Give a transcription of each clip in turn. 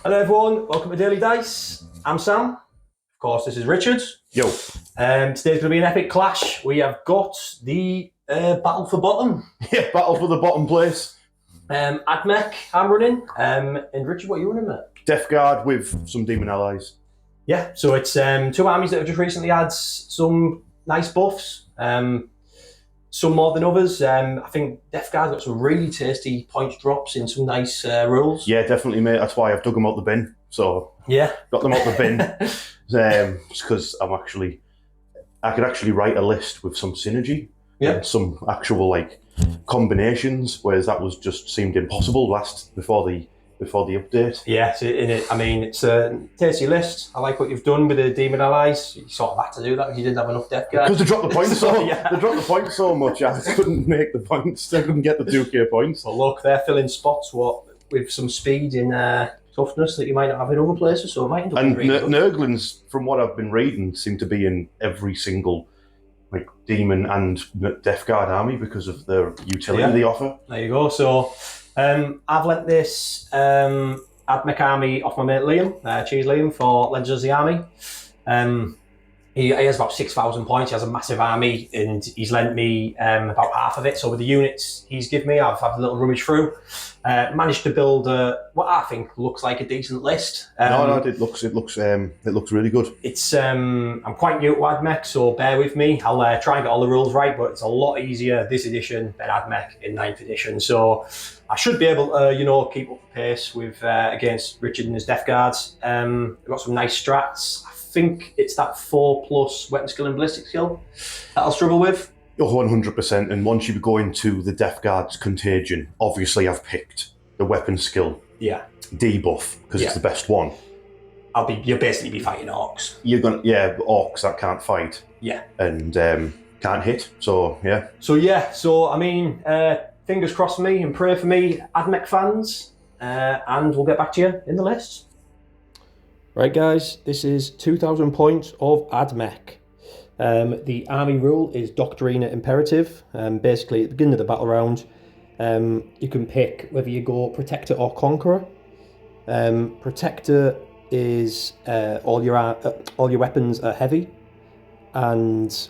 Hello everyone, welcome to Daily Dice. I'm Sam. Of course, this is Richard. Yo. Today's going to be an epic clash. We have got the battle for bottom. Yeah, battle for the bottom place. AdMech, I'm running. And Richard, what are you running, mate? Death Guard with some demon allies. Yeah, so it's two armies that have just recently had some nice buffs. Some more than others. I think Death Guard got some really tasty points drops in some nice rules. Yeah, definitely, mate. That's why I've dug them out the bin. So yeah, got them out the bin. Because I could actually write a list with some synergy. Yeah. Some actual combinations, whereas that was just seemed impossible before the update. Yeah, it's a tasty list. I like what you've done with the demon allies. You sort of had to do that if you didn't have enough Death Guard. Because they dropped the points yeah. They dropped the points so much, I couldn't make the points. I couldn't get the 2k points. Well, look, they're filling spots with some speed in toughness that you might not have in other places, so it might end up. And Nurglings, from what I've been reading, seem to be in every single demon and Death Guard army because of the utility they offer. There you go. So I've lent this AdMech army off my mate Liam, Cheese Liam, for Legends of the Army. He has about 6,000 points. He has a massive army, and he's lent me about half of it. So with the units he's given me, I've had a little rummage through. Managed to build what I think looks like a decent list. It looks really good. It's I'm quite new to AdMech, so bear with me. I'll try and get all the rules right, but it's a lot easier this edition than AdMech in 9th edition. So I should be able to keep up the pace with against Richard and his Death Guards. We've got some nice strats. I think it's that 4+ weapon skill and ballistic skill that I'll struggle with. 100%. And once you go into the Death Guard's Contagion, obviously I've picked the weapon skill debuff because it's the best one. You'll basically be fighting orcs. You're gonna orcs that can't fight. Yeah. And can't hit. So yeah. So I mean, fingers crossed for me and pray for me, AdMech fans, and we'll get back to you in the list. Right, guys, this is 2,000 points of AdMech. The army rule is Doctrina Imperative. Basically, at the beginning of the battle round, you can pick whether you go Protector or Conqueror. Protector is all your weapons are heavy, and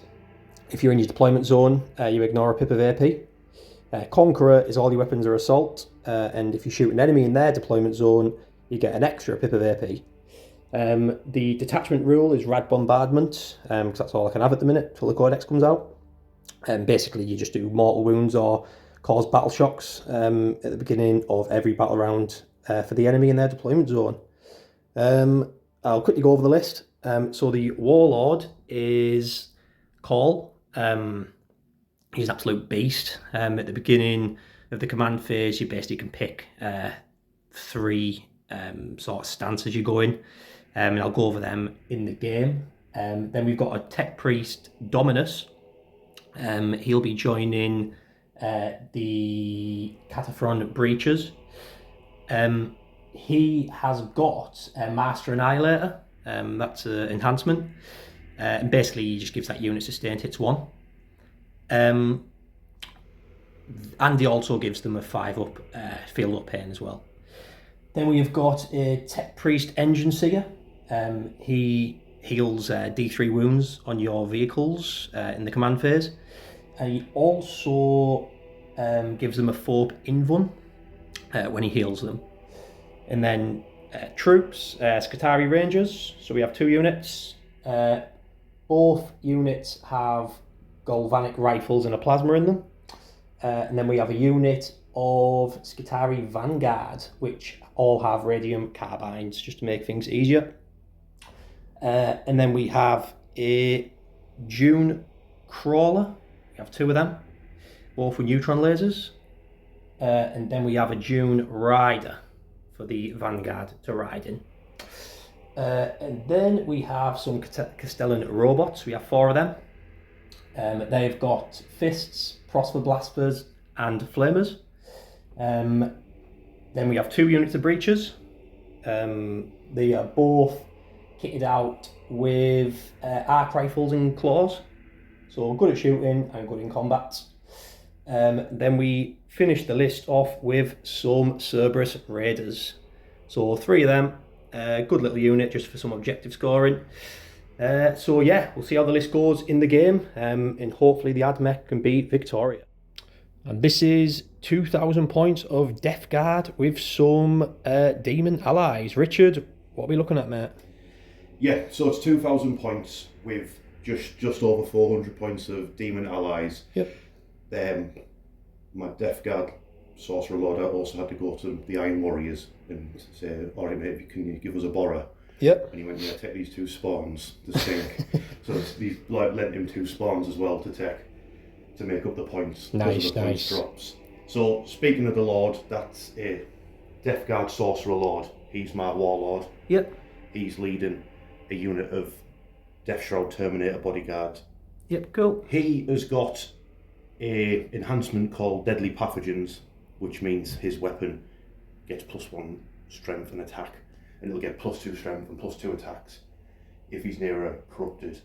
if you're in your deployment zone, you ignore a pip of AP. Conqueror is all your weapons are assault, and if you shoot an enemy in their deployment zone, you get an extra pip of AP. The detachment rule is Rad Bombardment, because that's all I can have at the minute till the Codex comes out. Basically, you just do mortal wounds or cause battle shocks at the beginning of every battle round for the enemy in their deployment zone. I'll quickly go over the list. So the Warlord is Call. He's an absolute beast. At the beginning of the command phase, you basically can pick 3 sort of stances you go in. And I'll go over them in the game. Then we've got a Tech Priest, Dominus. He'll be joining the Cataphron Breachers. He has got a Master Annihilator. That's an enhancement. And basically, he just gives that unit sustained hits 1. And he also gives them a 5-up field up pain as well. Then we've got a Tech Priest Engine Seer. He heals D3 wounds on your vehicles in the command phase. And he also gives them a 4 invuln when he heals them. And then troops, Scutari Rangers. So we have 2 units. Both units have galvanic rifles and a plasma in them. And then we have a unit of Scutari Vanguard, which all have radium carbines, just to make things easier. And then we have a Dune Crawler. We have 2 of them, both with neutron lasers. And then we have a Dune Rider for the Vanguard to ride in. And then we have some Castellan robots. We have 4 of them. They've got fists, prosper blasters, and flamers. Then we have 2 units of breachers. They are both kitted out with arc rifles and claws, so good at shooting and good in combat. Then we finish the list off with some Cerberus Raiders. So 3 of them, good little unit just for some objective scoring. So yeah, we'll see how the list goes in the game, and hopefully the AdMech can beat Victoria. And this is 2,000 points of Death Guard with some demon allies. Richard, what are we looking at, mate? Yeah, so it's 2,000 points with just over 400 points of demon allies. Yep. My Death Guard Sorcerer Lord also had to go to the Iron Warriors and say, all right, mate, can you give us a borrow? Yep. And he went, yeah, take these 2 spawns to sink. So he's lent him 2 spawns as well to take to make up the points. Nice, the nice. Points drops. So speaking of the Lord, that's a Death Guard Sorcerer Lord. He's my Warlord. Yep. He's leading a unit of Death Shroud Terminator bodyguard. Yep, cool. He has got a enhancement called Deadly Pathogens, which means his weapon gets +1 strength and attack, and it'll get +2 strength and +2 attacks if he's near a corrupted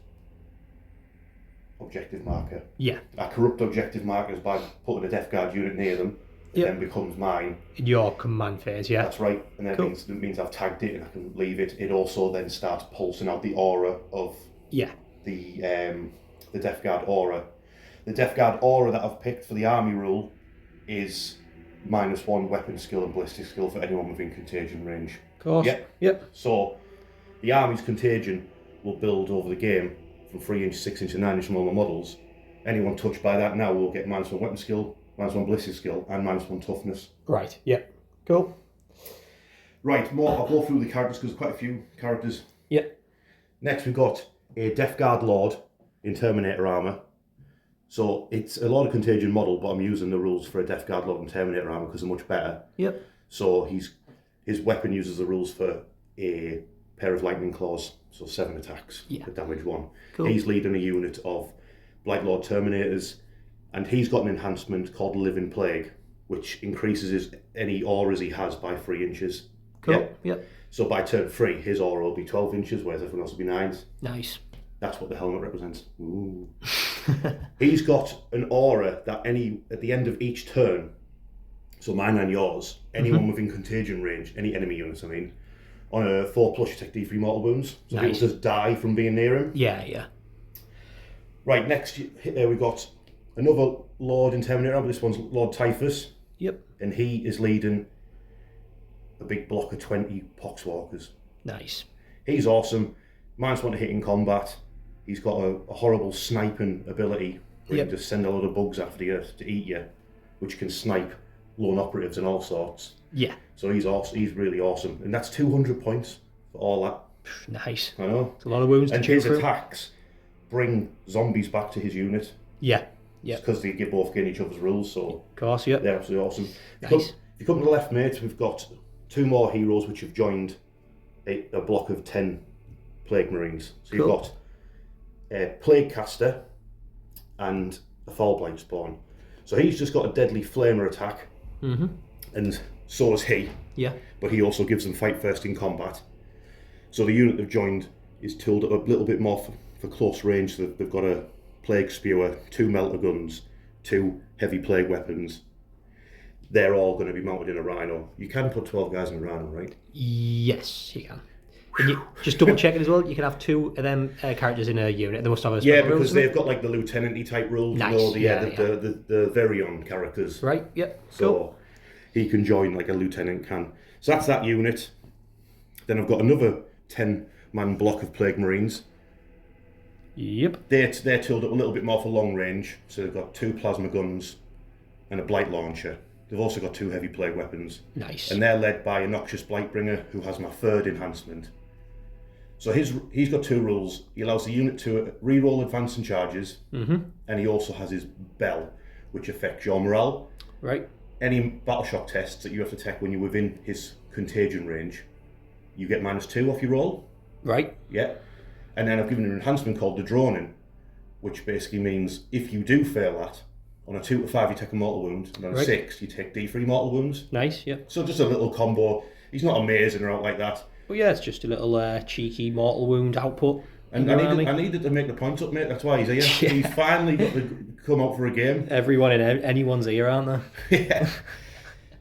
objective marker. Yeah. I corrupt objective markers by putting a Death Guard unit near them, and then becomes mine. In your command phase, yeah. That's right, and then it means I've tagged it and I can leave it. It also then starts pulsing out the aura of the Death Guard aura. The Death Guard aura that I've picked for the army rule is -1 weapon skill and ballistic skill for anyone within contagion range. Of course. Yep. So the army's contagion will build over the game from 3 inch, 6 inch, and 9 inch from all my models. Anyone touched by that now will get -1 weapon skill, -1 ballistic skill, and -1 toughness. Right. Yep. Cool. Right. I'll go through the characters because there's quite a few characters. Yep. Next we've got a Death Guard Lord in Terminator armor. So it's a Lord of Contagion model, but I'm using the rules for a Death Guard Lord in Terminator armor because they're much better. Yep. So his weapon uses the rules for a pair of lightning claws, so 7 attacks for damage 1. Cool. He's leading a unit of Blight Lord Terminators, and he's got an enhancement called Living Plague, which increases any auras he has by 3 inches. Cool. Yep. So by turn 3, his aura will be 12 inches, whereas everyone else will be 9s. Nice. That's what the helmet represents. Ooh. He's got an aura that at the end of each turn, so mine and yours, anyone within contagion range, any enemy units, I mean, on a 4+ you take D3 mortal wounds. So people just die from being near him. Yeah. Right, next we've got another Lord in Terminator, but this one's Lord Typhus. Yep. And he is leading a big block of 20 Poxwalkers. Nice. He's awesome. -1 to hit in combat. He's got a horrible sniping ability where you can just send a load of bugs after you to eat you, which can snipe lone operatives and all sorts. Yeah. So he's awesome. He's really awesome. And that's 200 points for all that. Nice. I know. It's a lot of wounds and to chew his through. attacks bring zombies back to his unit. Yeah. Because they both get each other's rules, so of course, yeah. They're absolutely awesome. Nice. If you come to the left, mate, we've got 2 more heroes which have joined a block of 10 Plague Marines. So you've got a Plague Caster and a Fall Blight Spawn. So he's just got a deadly flamer attack, and so has he. Yeah. But he also gives them fight first in combat. So the unit they've joined is tooled up a little bit more for close range. So they've got a Plague Spewer, 2 Melter Guns, 2 heavy plague weapons. They're all going to be mounted in a Rhino. You can put 12 guys in a Rhino, right? Yes, you can. And you just double check it as well. You can have 2 of them characters in a unit. They must have a special because they've got like the lieutenant-y type rules. Nice. The Verion characters. Right. Yep. So he can join like a lieutenant can. So that's that unit. Then I've got another 10-man block of Plague Marines. Yep. They're tooled up a little bit more for long range. So they've got 2 plasma guns and a blight launcher. They've also got 2 heavy plague weapons. Nice. And they're led by a Noxious Blightbringer who has my 3rd enhancement. So he's got 2 rules. He allows the unit to re-roll advancing charges, and he also has his bell, which affects your morale. Right. Any battle shock tests that you have to take when you're within his contagion range, you get -2 off your roll. Right. Yeah. And then I've given an enhancement called the Droning, which basically means if you do fail that, on a 2 to 5 you take a mortal wound, and on a 6 you take D3 mortal wounds. Nice, yeah. So just a little combo. He's not amazing or out like that. Well, yeah, it's just a little cheeky mortal wound output. And I needed to make the points up, mate. That's why he's here. Yeah. He finally got to come out for a game. Everyone in anyone's ear, aren't they? Yeah.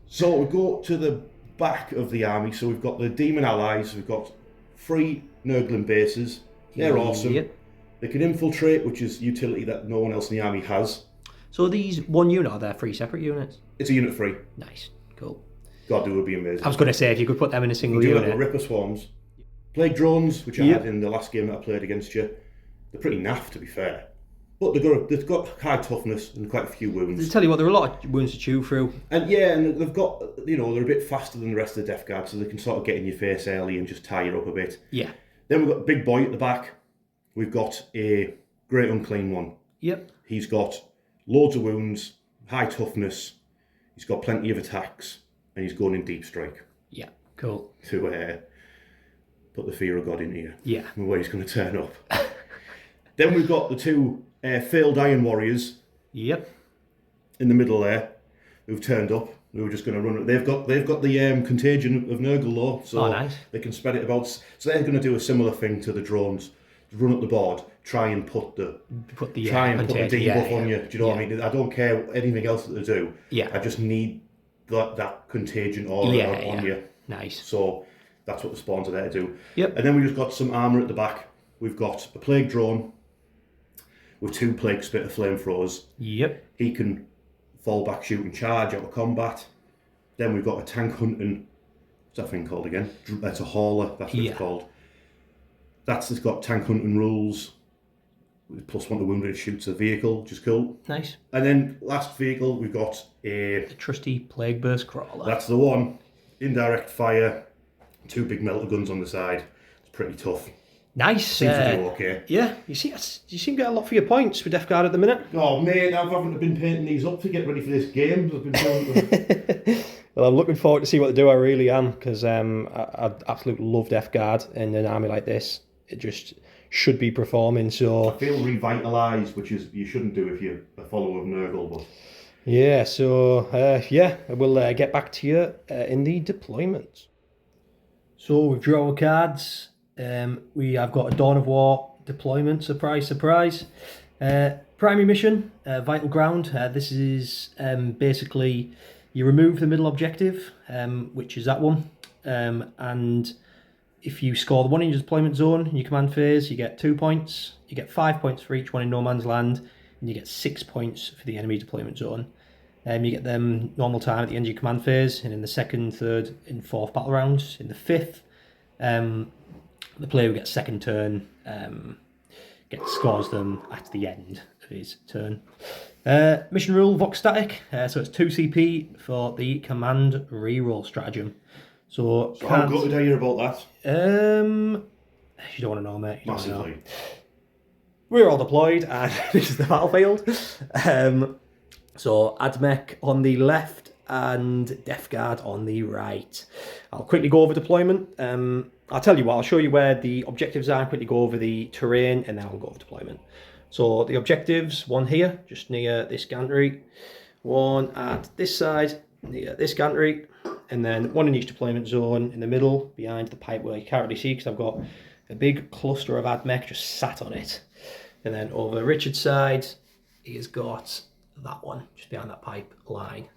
So we go to the back of the army, so we've got the demon allies, we've got 3 Nurgling bases. They're awesome. Yep. They can infiltrate, which is utility that no one else in the army has. So these one unit, are there 3 separate units? It's a unit 3. Nice, cool. God, they would be amazing. I was going to say, if you could put them in a single unit. Little Ripper Swarms. Plague Drones, which I had in the last game that I played against you. They're pretty naff, to be fair. But they've got high toughness and quite a few wounds. I tell you what, there are a lot of wounds to chew through. And yeah, and they've got, you know, they're a bit faster than the rest of the Death Guard, so they can sort of get in your face early and just tie you up a bit. Yeah. Then we've got the big boy at the back. We've got a Great Unclean one. Yep. He's got loads of wounds, high toughness, he's got plenty of attacks, and he's going in deep strike. Yeah, cool. To put the fear of God into you. Yeah. And where he's going to turn up. Then we've got the 2 failed Iron Warriors. Yep. In the middle there, who've turned up. We were just going to run it. They've got the contagion of Nurgle though, so nice. They can spread it about. So they're going to do a similar thing to the drones. Run up the board, try and put the debuff on you. Do you know what I mean? I don't care anything else that they do. Yeah. I just need that contagion aura on you. Nice. So that's what the spawns are there to do. Yep. And then we've just got some armour at the back. We've got a Plague Drone with 2 Plague Spitter flamethrowers. Yep. He can fall back, shoot and charge out of combat. Then we've got a tank hunting, what's that thing called again? That's a hauler, that's what it's called. It's got tank hunting rules, +1 to wounded, shoots a vehicle, which is cool. Nice. And then last vehicle, we've got the trusty Plague Burst Crawler. That's the one. Indirect fire, 2 big melter guns on the side. It's pretty tough. Nice. Seems to do okay. Yeah, you seem to get a lot for your points with Death Guard at the minute. Oh mate, I haven't been painting these up to get ready for this game. I've been doing Well, I'm looking forward to see what they do. I really am, because I absolutely love Death Guard in an army like this. It just should be performing. So I feel revitalised, which is you shouldn't do if you're a follower of Nurgle. But yeah, so I will get back to you in the deployment. So we've drawn our cards. We have got a Dawn of War deployment. Surprise, surprise. Primary mission, Vital Ground. This is basically you remove the middle objective, which is that one, and if you score the one in your deployment zone in your command phase, you get 2 points. You get 5 points for each one in no man's land, and you get 6 points for the enemy deployment zone. You get them normal time at the end of your command phase, and in the 2nd, 3rd, and 4th battle rounds. In the 5th, the player who gets second turn scores them at the end of his turn. Mission rule, Vox Static. So it's 2 CP for the command reroll stratagem. So how good did I hear about that? You don't want to know, mate. Massively. We're all deployed, and this is the battlefield. So AdMech on the left and Death Guard on the right. I'll quickly go over deployment. I'll tell you what, I'll show you where the objectives are, quickly go over the terrain, and then I'll go over deployment. So the objectives, one here, just near this gantry, one at this side, near this gantry, and then one in each deployment zone in the middle, behind the pipe where you can't really see because I've got a big cluster of AdMech just sat on it. And then over Richard's side, he has got that one, just behind that pipe line.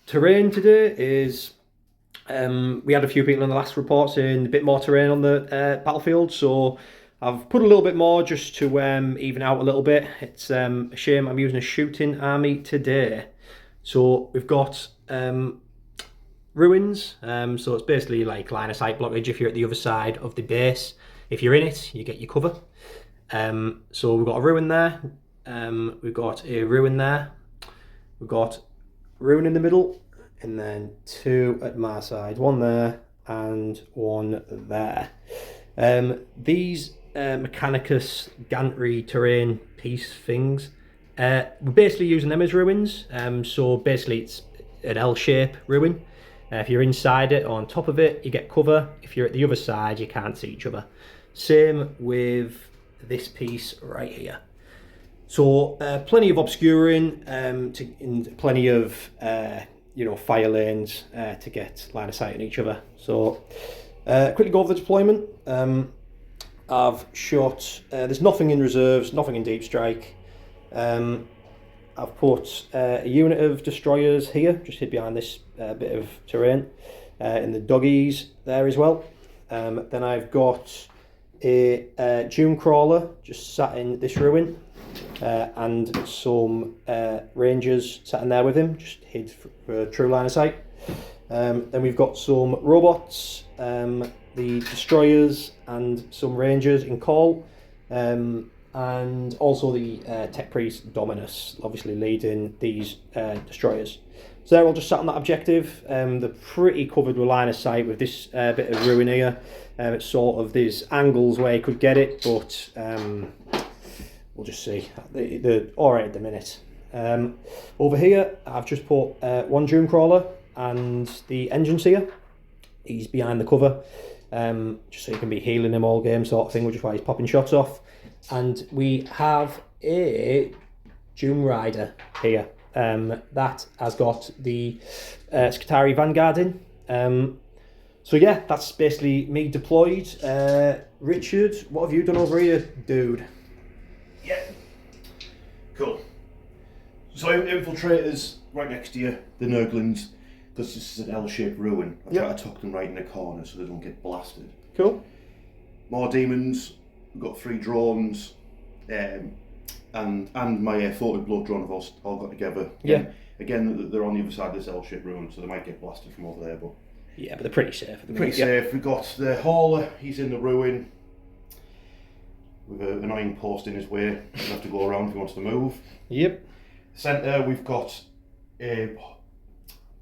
Terrain today is, we had a few people in the last report saying a bit more terrain on the battlefield, so I've put a little bit more just to even out a little bit. It's a shame I'm using a shooting army today. So we've got ruins, so it's basically like line of sight blockage if you're at the other side of the base. If you're in it, you get your cover. So we've got a ruin there, we've got a ruin there, we've got ruin in the middle, and then 2 at my side, 1 there and 1 there. These mechanicus gantry terrain piece things, we're basically using them as ruins. So basically it's an L-shape ruin. If you're inside it or on top of it, you get cover. If you're at the other side, you can't see each other. Same with this piece right here. So plenty of obscuring, and plenty of fire lanes to get line of sight on each other. So quickly go over the deployment. I've shot. There's nothing in reserves, nothing in deep strike. I've put a unit of destroyers here, just hid behind this bit of terrain, in the doggies there as well. Then I've got a Doom Crawler just sat in this ruin, and some Rangers sat in there with him, just hid for a true line of sight. Then we've got some robots, the destroyers and some Rangers in call, and also the Tech Priest Dominus, obviously leading these destroyers. So they're all just sat on that objective. They're pretty covered with line of sight with this bit of ruin here. It's sort of, there's angles where you could get it, but we'll just see. They're alright at the minute. Over here, I've just put one Doom Crawler and the Engine Seer. He's behind the cover, just so you can be healing him all game sort of thing, which is why he's popping shots off. And we have a Doom Rider here. That has got the Skitarii Vanguard in. So yeah, that's basically me deployed. Richard, what have you done over here, dude? Yeah. Cool. So infiltrators right next to you, the Nurglings, because this is an L-shaped ruin. I try to tuck them right in the corner so they don't get blasted. Cool. More demons. We've got 3 drones, and my Thoughted Blood drone have all got together. Again, they're on the other side of this L-shaped ruin, so they might get blasted from over there, but yeah, but they're pretty safe. They're pretty safe. We've got the hauler. He's in the ruin with an annoying post in his way. He'll have to go around if he wants to move. Yep. Centre, we've got a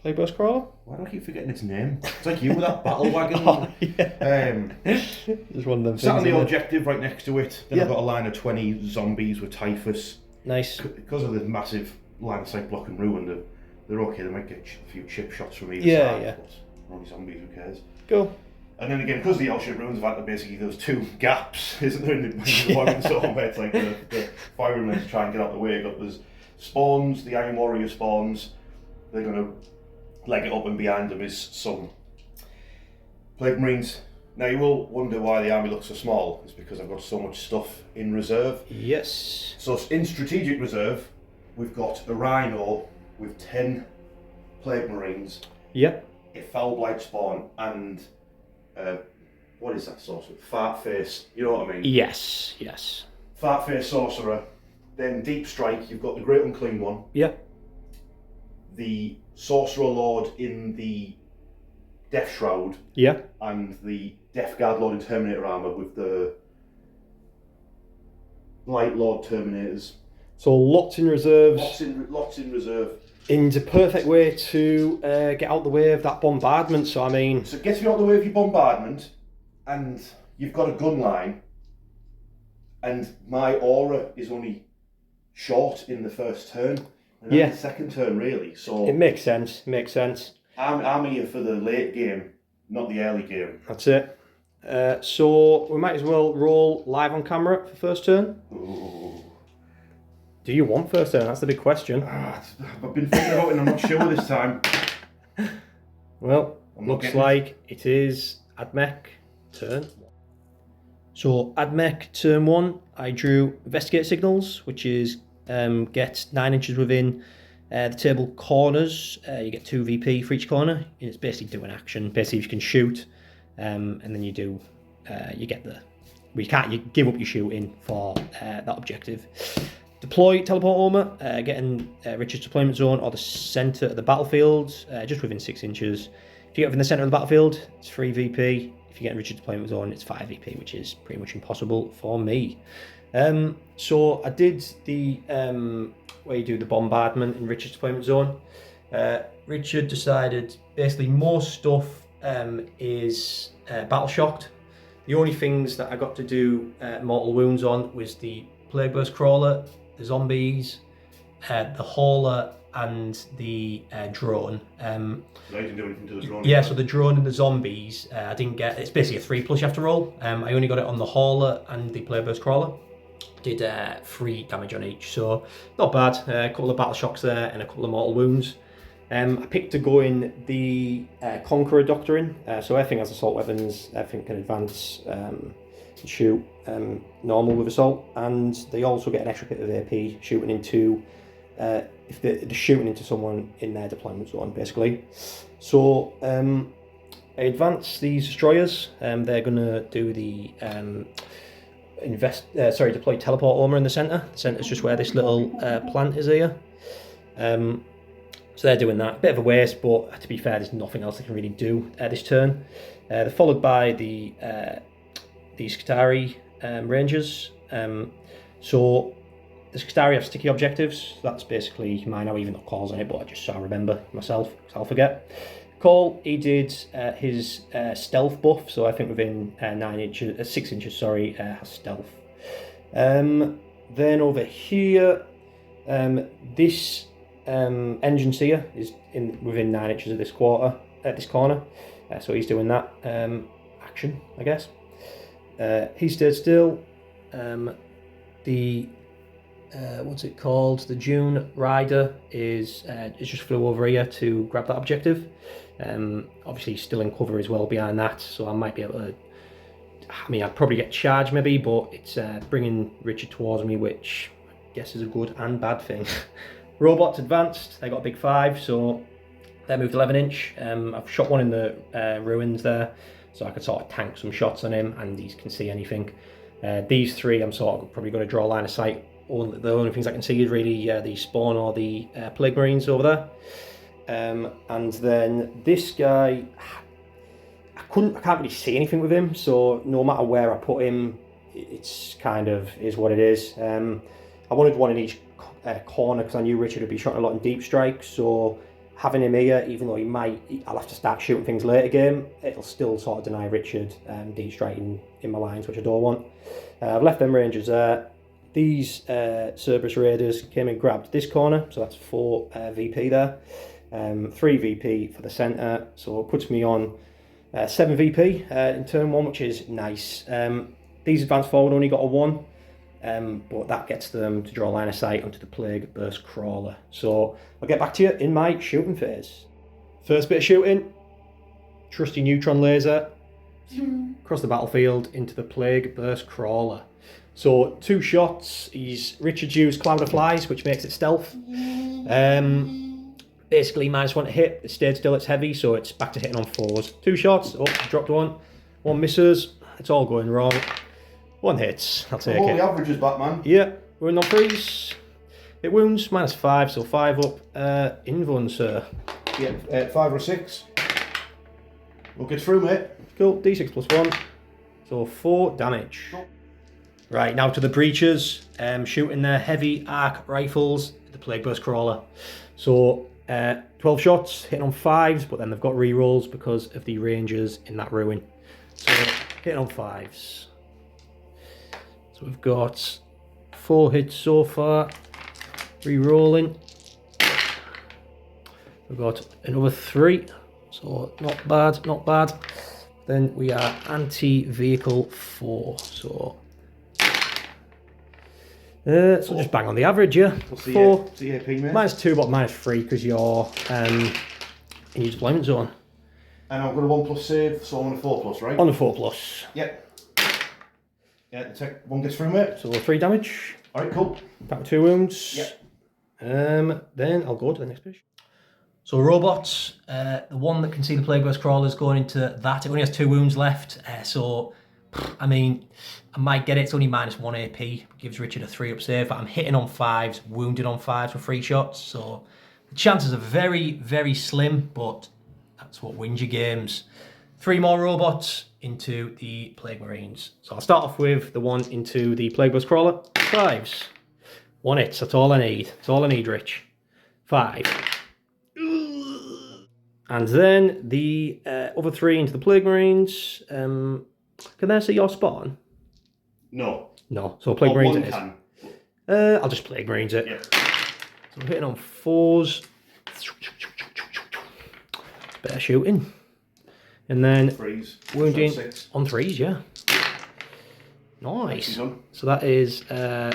Plague Burst Crawler? Why do I keep forgetting its name? It's like you with that battle wagon. Oh, yeah. Just one of them. Sat on the objective right next to it. Then I've got a line of 20 zombies with typhus. Nice. Because of the massive line of sight block and ruin, they're okay. They might get a few chip shots from either side. Yeah. But only zombies, who cares? Cool. And then again, because the L-shaped ruins have had basically those 2 gaps, isn't there, in the wagon zone where it's like the firing men to try and get out the way. But there's spawns, the Iron Warrior spawns. They're going to leg it up, and behind them is some Plague Marines. Now you will wonder why the army looks so small. It's because I've got so much stuff in reserve. Yes. So in strategic reserve, we've got a Rhino with 10 Plague Marines. Yep. A Foul Blight spawn and what is that sorcerer? Fart Face. You know what I mean? Yes. Fart Face sorcerer. Then Deep Strike. You've got the Great Unclean One. Yep. The Sorcerer Lord in the Death Shroud. Yeah. And the Death Guard Lord in Terminator armor with the Light Lord Terminators. So lots in reserves. Lots in reserve. In the perfect way to get out the way of that bombardment. So I mean, so it gets you out the way of your bombardment, and you've got a gun line, and my aura is only short in the first turn, and then the second turn really. So it makes sense. I'm here for the late game, not the early game. That's it. So we might as well roll live on camera for first turn. Ooh. Do you want first turn? That's the big question. I've been thinking about it and I'm not sure this time. Well, looks like it is AdMech turn. So AdMech turn 1, I drew Investigate Signals, which is get 9 inches within the table corners. You get 2 VP for each corner. And it's basically do an action. Basically you can shoot, and then you do, you get the, you give up your shooting for that objective. Deploy Teleport Armor, getting Richard's deployment zone or the centre of the battlefield, just within 6 inches. If you get within the centre of the battlefield, it's 3 VP. If you get in Richard's deployment zone, it's 5 VP, which is pretty much impossible for me. So I did the where you do the bombardment in Richard's deployment zone. Richard decided basically most stuff is battle shocked. The only things that I got to do mortal wounds on was the Plague Burst Crawler, the zombies, the hauler, and the drone. No, you didn't do anything to the drone. Yeah, so the drone and the zombies, I didn't get. It's basically a 3+ you have to roll. I only got it on the hauler and the Plague Burst Crawler. Did 3 damage on each, so not bad. A couple of battle shocks there and a couple of mortal wounds. I picked to go in the Conqueror Doctrine, so everything has assault weapons, everything can advance, shoot normal with assault, and they also get an extra bit of AP shooting into if they're shooting into someone in their deployment zone, basically. So I advance these destroyers. They're going to do the deploy teleport armor in the centre. The centre is just where this little plant is here. So they're doing that. Bit of a waste, but to be fair, there's nothing else they can really do this turn. They're followed by the Skitari Rangers. So the Skitari have sticky objectives. That's basically mine. I've even got calls on it, but I just so I remember myself, because I'll forget. Cole, he did his stealth buff, so I think within 6 inches, has stealth. Then over here, this engine seer is within 9 inches of this corner, so he's doing that action, I guess. He stayed still. The what's it called? The Dune Rider is just flew over here to grab that objective. Obviously he's still in cover as well behind that, so I might be able to. I mean, I'd probably get charged maybe, but it's bringing Richard towards me, which I guess is a good and bad thing. Robots advanced. They got a big 5, so they moved 11 inch. I've shot one in the ruins there, so I could sort of tank some shots on him, and he can see anything. These 3, I'm sort of probably going to draw a line of sight. The only things I can see is really the spawn or the plague marines over there. And then this guy, I can't really see anything with him, so no matter where I put him, it's kind of is what it is. I wanted one in each corner because I knew Richard would be shooting a lot in deep strikes, so having him here, even though I'll have to start shooting things later game, it'll still sort of deny Richard deep striking in my lines, which I don't want. I've left them rangers there. These Cerberus Raiders came and grabbed this corner, so that's 4 VP there. 3 VP for the centre, so it puts me on 7 VP in turn 1, which is nice. These advanced forward only got a 1, but that gets them to draw a line of sight onto the Plague Burst Crawler. So I'll get back to you in my shooting phase. First bit of shooting, trusty neutron laser, across the battlefield into the Plague Burst Crawler. So 2 shots. Richard's used Cloud of Flies, which makes it stealth. Basically -1 to hit. It stayed still, it's heavy, so it's back to hitting on 4s. 2 shots. Oh, dropped 1. 1 misses. It's all going wrong. 1 hits. I'll take it. The average is back, man. Yeah, we're in on 3s. It wounds, -5, so 5 up. Invuln, sir. Yeah, 5 or 6. We'll get through, mate. Cool. D6 +1. So 4 damage. Cool. Right, now to the breachers, shooting their heavy arc rifles, the Plague Burst Crawler. So 12 shots, hitting on 5s, but then they've got rerolls because of the rangers in that ruin. So hitting on 5s. So we've got 4 hits so far, rerolling. We've got another 3, so not bad, not bad. Then we are anti-vehicle 4, so just bang on the average, yeah. What's the 4. AP, mate? -2, but -3 because you're in your deployment zone. And I've got a 1+ save, so I'm on a 4+, right? On a 4+. Yep. Yeah, the tech 1 gets through, mate. So 3 damage. Alright, cool. Back with 2 wounds. Yep. Then I'll go to the next page. So robots, the one that can see the Plague Burst Crawler is going into that. It only has 2 wounds left, so I mean, I might get it. It's only -1 AP. Gives Richard a 3 up save, but I'm hitting on 5s, wounded on 5s with 3 shots. So the chances are very, very slim, but that's what wins your games. 3 more robots into the Plague Marines. So I'll start off with the one into the Plague Burst Crawler. 5s. 1 hit. That's all I need. That's all I need, Rich. 5. And then the other 3 into the Plague Marines. Can they see your spawn? No. No. So Plague Marines it is. Can. I'll just Plague Marines it. Yeah. So I'm hitting on 4s. Better shooting. And then 3s. wounding 6. on 3s, yeah. Nice. So that is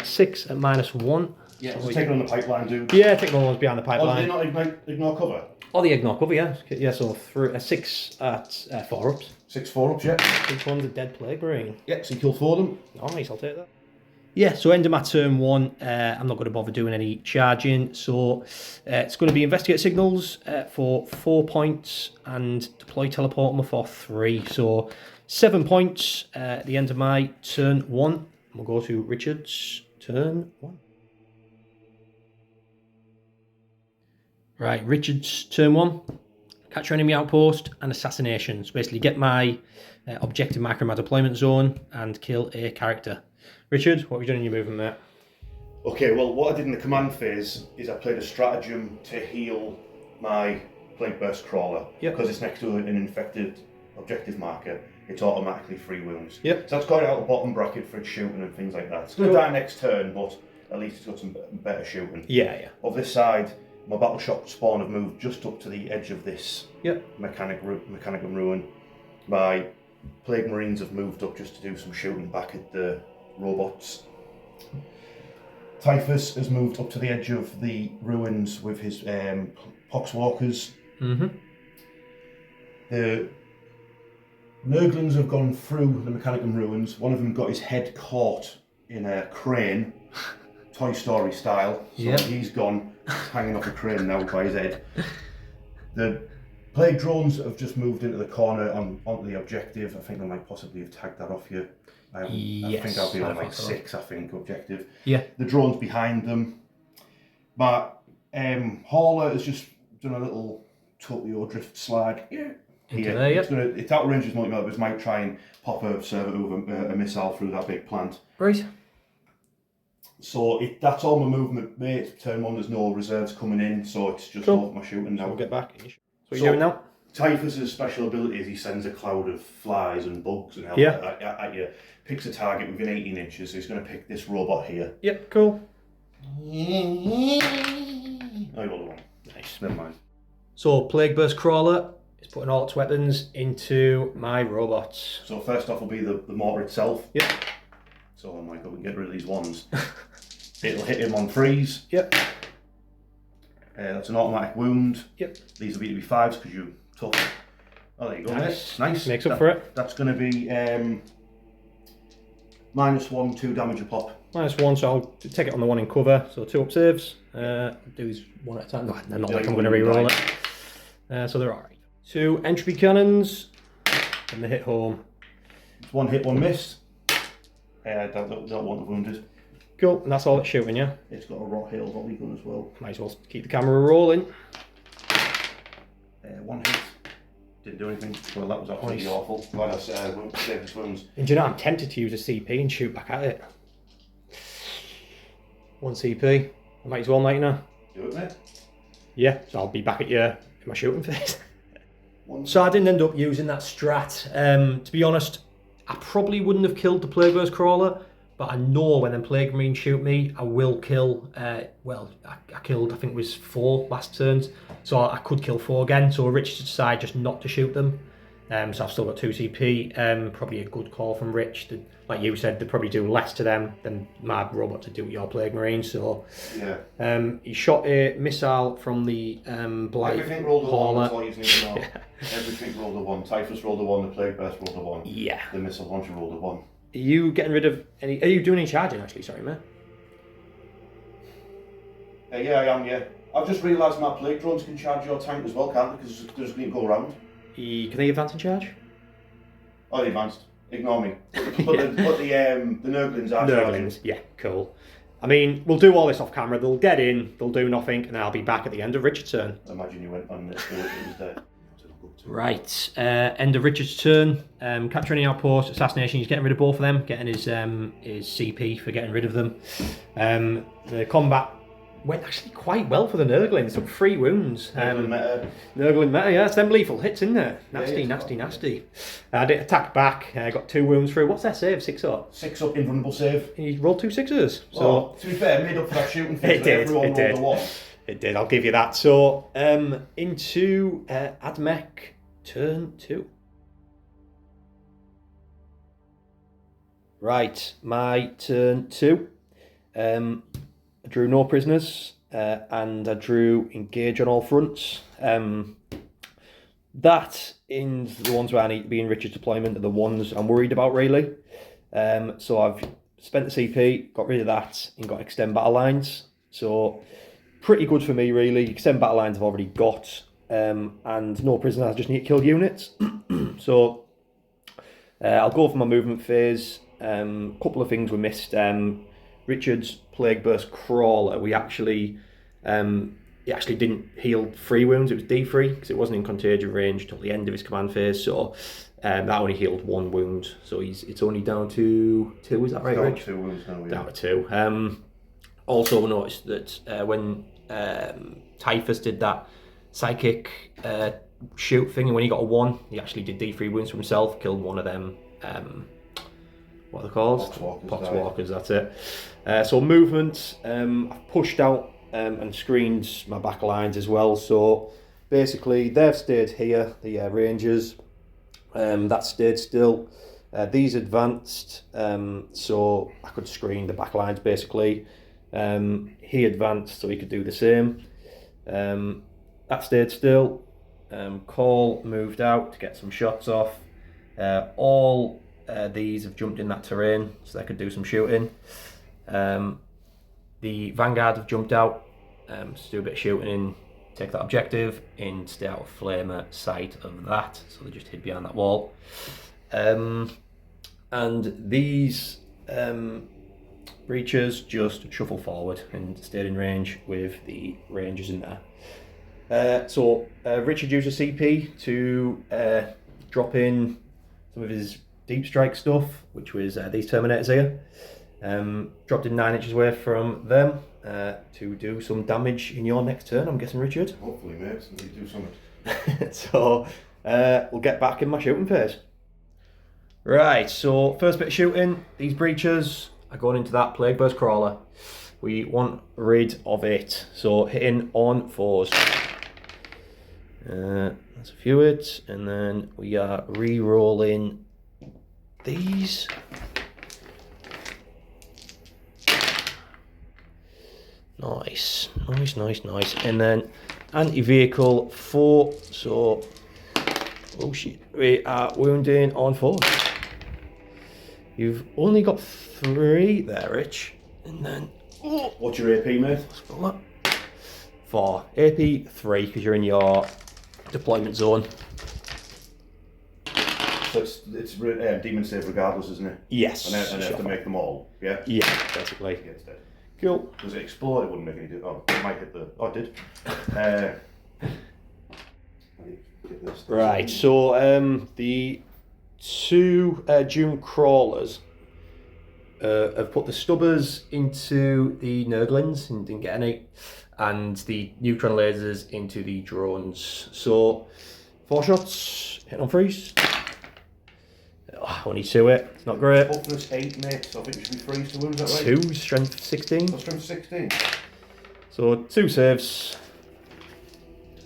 6 at -1. Yeah, so it's taking on the pipeline, dude. Yeah, taking on the ones behind the Oh, pipeline. did they not ignore cover? Oh, the ignore cover, yeah. Yeah, so 6 at 4 ups. 6 4-ups, yeah. 6 one's a dead Plague Marine. Yeah, so you kill 4 of them. Nice, I'll take that. Yeah, so end of my turn 1, I'm not going to bother doing any charging, so it's going to be investigate signals for 4 points and deploy teleport armor for 3. So 7 points at the end of my turn 1. We'll go to Richard's turn 1. Right, Richard's turn 1. Capture enemy outpost and assassinations. Basically get my objective marker in my deployment zone and kill a character. Richard, what have you done in your movement there? Okay, well, what I did in the command phase is I played a stratagem to heal my Plague Burst Crawler. Yep. Because it's next to an infected objective marker, it's automatically 3 wounds. Yep. So that's got it out of the bottom bracket for its shooting and things like that. It's going to die next turn, but at least it's got some better shooting. Yeah. Of this side, my battle shock spawn have moved just up to the edge of this mechanicum ruin. My Plague Marines have moved up just to do some shooting back at the robots. Typhus has moved up to the edge of the ruins with his poxwalkers. Mm-hmm. The Nurglings have gone through the mechanicum ruins. One of them got his head caught in a crane, Toy Story style. So he's gone, hanging off a crane now by his head. The Plague drones have just moved into the corner onto the objective. I think they might possibly have tagged that off you. I think I'll be on like 6, objective. Yeah. The drone's behind them. But Hauler has just done a little Tokyo drift slide. Yeah. Into there, it's out of range as multi-mil, but it might try and pop a server over a missile through that big plant. Right. So that's all my movement, mate. Turn 1, there's no reserves coming in, so it's just all my shooting now. So we'll get back. So what are you doing now? Typhus's special ability is he sends a cloud of flies and bugs and hell at you. Picks a target within 18 inches, so he's going to pick this robot here. Yep, cool. I rolled a 1. Nice. Never mind. So Plague Burst Crawler is putting all its weapons into my robots. So first off will be the mortar itself. Yep. So oh my god, we can get rid of these ones. It'll hit him on freeze. Yep. That's an automatic wound. Yep. These will be 5s because you took. Oh, there you go. Nice. Makes up for it. That's going to be -1, 2 damage a pop. -1, so I'll take it on the one in cover. So 2 up saves. Do these one at a time. No, they're not like I'm going to re-roll it. So they're alright. 2 entropy cannons, and they hit home. It's 1 hit, 1 miss. Don't want the wounded. Cool, and that's all it's shooting, yeah? It's got a rot hail volley gun as well. Might as well keep the camera rolling. 1 hit. Didn't do anything. Well, that was absolutely awful. Glad I saved his wounds. And do you know, I'm tempted to use a CP and shoot back at it. 1 CP. I might as well, mate, now. Do it, mate. Yeah, so I'll be back at you in my shooting phase. So I didn't end up using that strat. To be honest, I probably wouldn't have killed the Plague Burst Crawler, but I know when them Plague Marines shoot me, I will kill. I killed, I think it was 4 last turns, so I could kill 4 again. So Rich decided just not to shoot them. So I've still got 2 CP. Probably a good call from Rich. Like you said, they're probably doing less to them than my robot to do with your Plague Marine. So yeah. He shot a missile from the Blight Everything rolled a 1, that's all Hauler. you need to know. Everything rolled a 1. Typhus rolled a 1, the Plague Burst rolled a 1. Yeah. The missile launcher rolled a 1. Are you getting rid of any? Are you doing any charging actually? Sorry, mate. Yeah, I am. Yeah. I've just realised my plague drones can charge your tank as well, can't they? Because they're just going to go around. Can they advance and charge? Oh, they advanced. Ignore me. But the Nurglings are charging. Yeah, cool. I mean, we'll do all this off camera. They'll get in, they'll do nothing, and I'll be back at the end of Richard's turn. I imagine you went on this. It was dead. Right, end of Richard's turn. Capture any outpost, assassination. He's getting rid of both of them, getting his CP for getting rid of them. The combat went actually quite well for the Nurglings. Took 3 wounds. Nurgling meta, yeah, it's them lethal hits in there. Nasty. I did attack back. Got 2 wounds through. What's their save? 6 up. 6 up, invulnerable save. He rolled 2 6s. So well, to be fair, it made up for that shooting thing. Everyone rolled a 1. It did. I'll give you that. So into AdMech turn 2. Right, my turn 2. I drew no prisoners, and I drew engage on all fronts. That in the ones where I need to be in Richard's deployment are the ones I'm worried about really. So I've spent the CP, got rid of that, and got extend battle lines. So pretty good for me, really. Extend battle lines I've already got, and no prisoners, I just need killed units. So I'll go for my movement phase. Couple of things we missed. Richard's Plague Burst Crawler, he actually didn't heal 3 wounds, it was D3, because it wasn't in contagion range till the end of his command phase, so that only healed 1 wound, so it's only down to 2, is that right, Rich? Down to 2 wounds now, yeah. Down to 2. Also noticed that when Typhus did that psychic shoot thing, and when he got a 1, he actually did D3 wounds for himself, killed one of them, what are they called? Poxwalkers, that's it. So movement, I've pushed out and screened my back lines as well. So basically they've stayed here, the Rangers, that stayed still. These advanced, so I could screen the back lines basically. He advanced so he could do the same. That stayed still. Call moved out to get some shots off. All these have jumped in that terrain so they could do some shooting. The Vanguard have jumped out to do a bit of shooting in, take that objective and stay out of flamer sight of that, so they just hid behind that wall. And these breachers just shuffle forward and stayed in range with the Rangers in there. So Richard used a CP to drop in some of his deep strike stuff, which was these Terminators here. Dropped in 9 inches away from them to do some damage in your next turn, I'm guessing, Richard? Hopefully, mate, you do something. So we'll get back in my shooting phase. Right, so first bit of shooting, these breachers are going into that Plague Burst Crawler. We want rid of it, so hitting on 4s. That's a few hits, and then we are re-rolling these. Nice. And then anti-vehicle 4, so oh shit, we are wounding on 4. You've only got 3 there, Rich. And then what's your AP, mate? 4. AP 3 because you're in your deployment zone. So it's demon save regardless, isn't it? Yes. And I have to make them all, yeah? Yeah, basically. Yeah, it's dead. Cool. Does it explode? It wouldn't make any difference. Oh, it might hit the... Oh, it did. Right, so the 2 Doom Crawlers have put the Stubbers into the Nurglings and didn't get any, and the neutron lasers into the drones. So 4 shots, hit on freeze. Only 2 hit, it's not great. Toughness 8, mate, so I think you should be freeze to wound, is that right? 2, strength 16. Oh, strength 16. So 2 saves.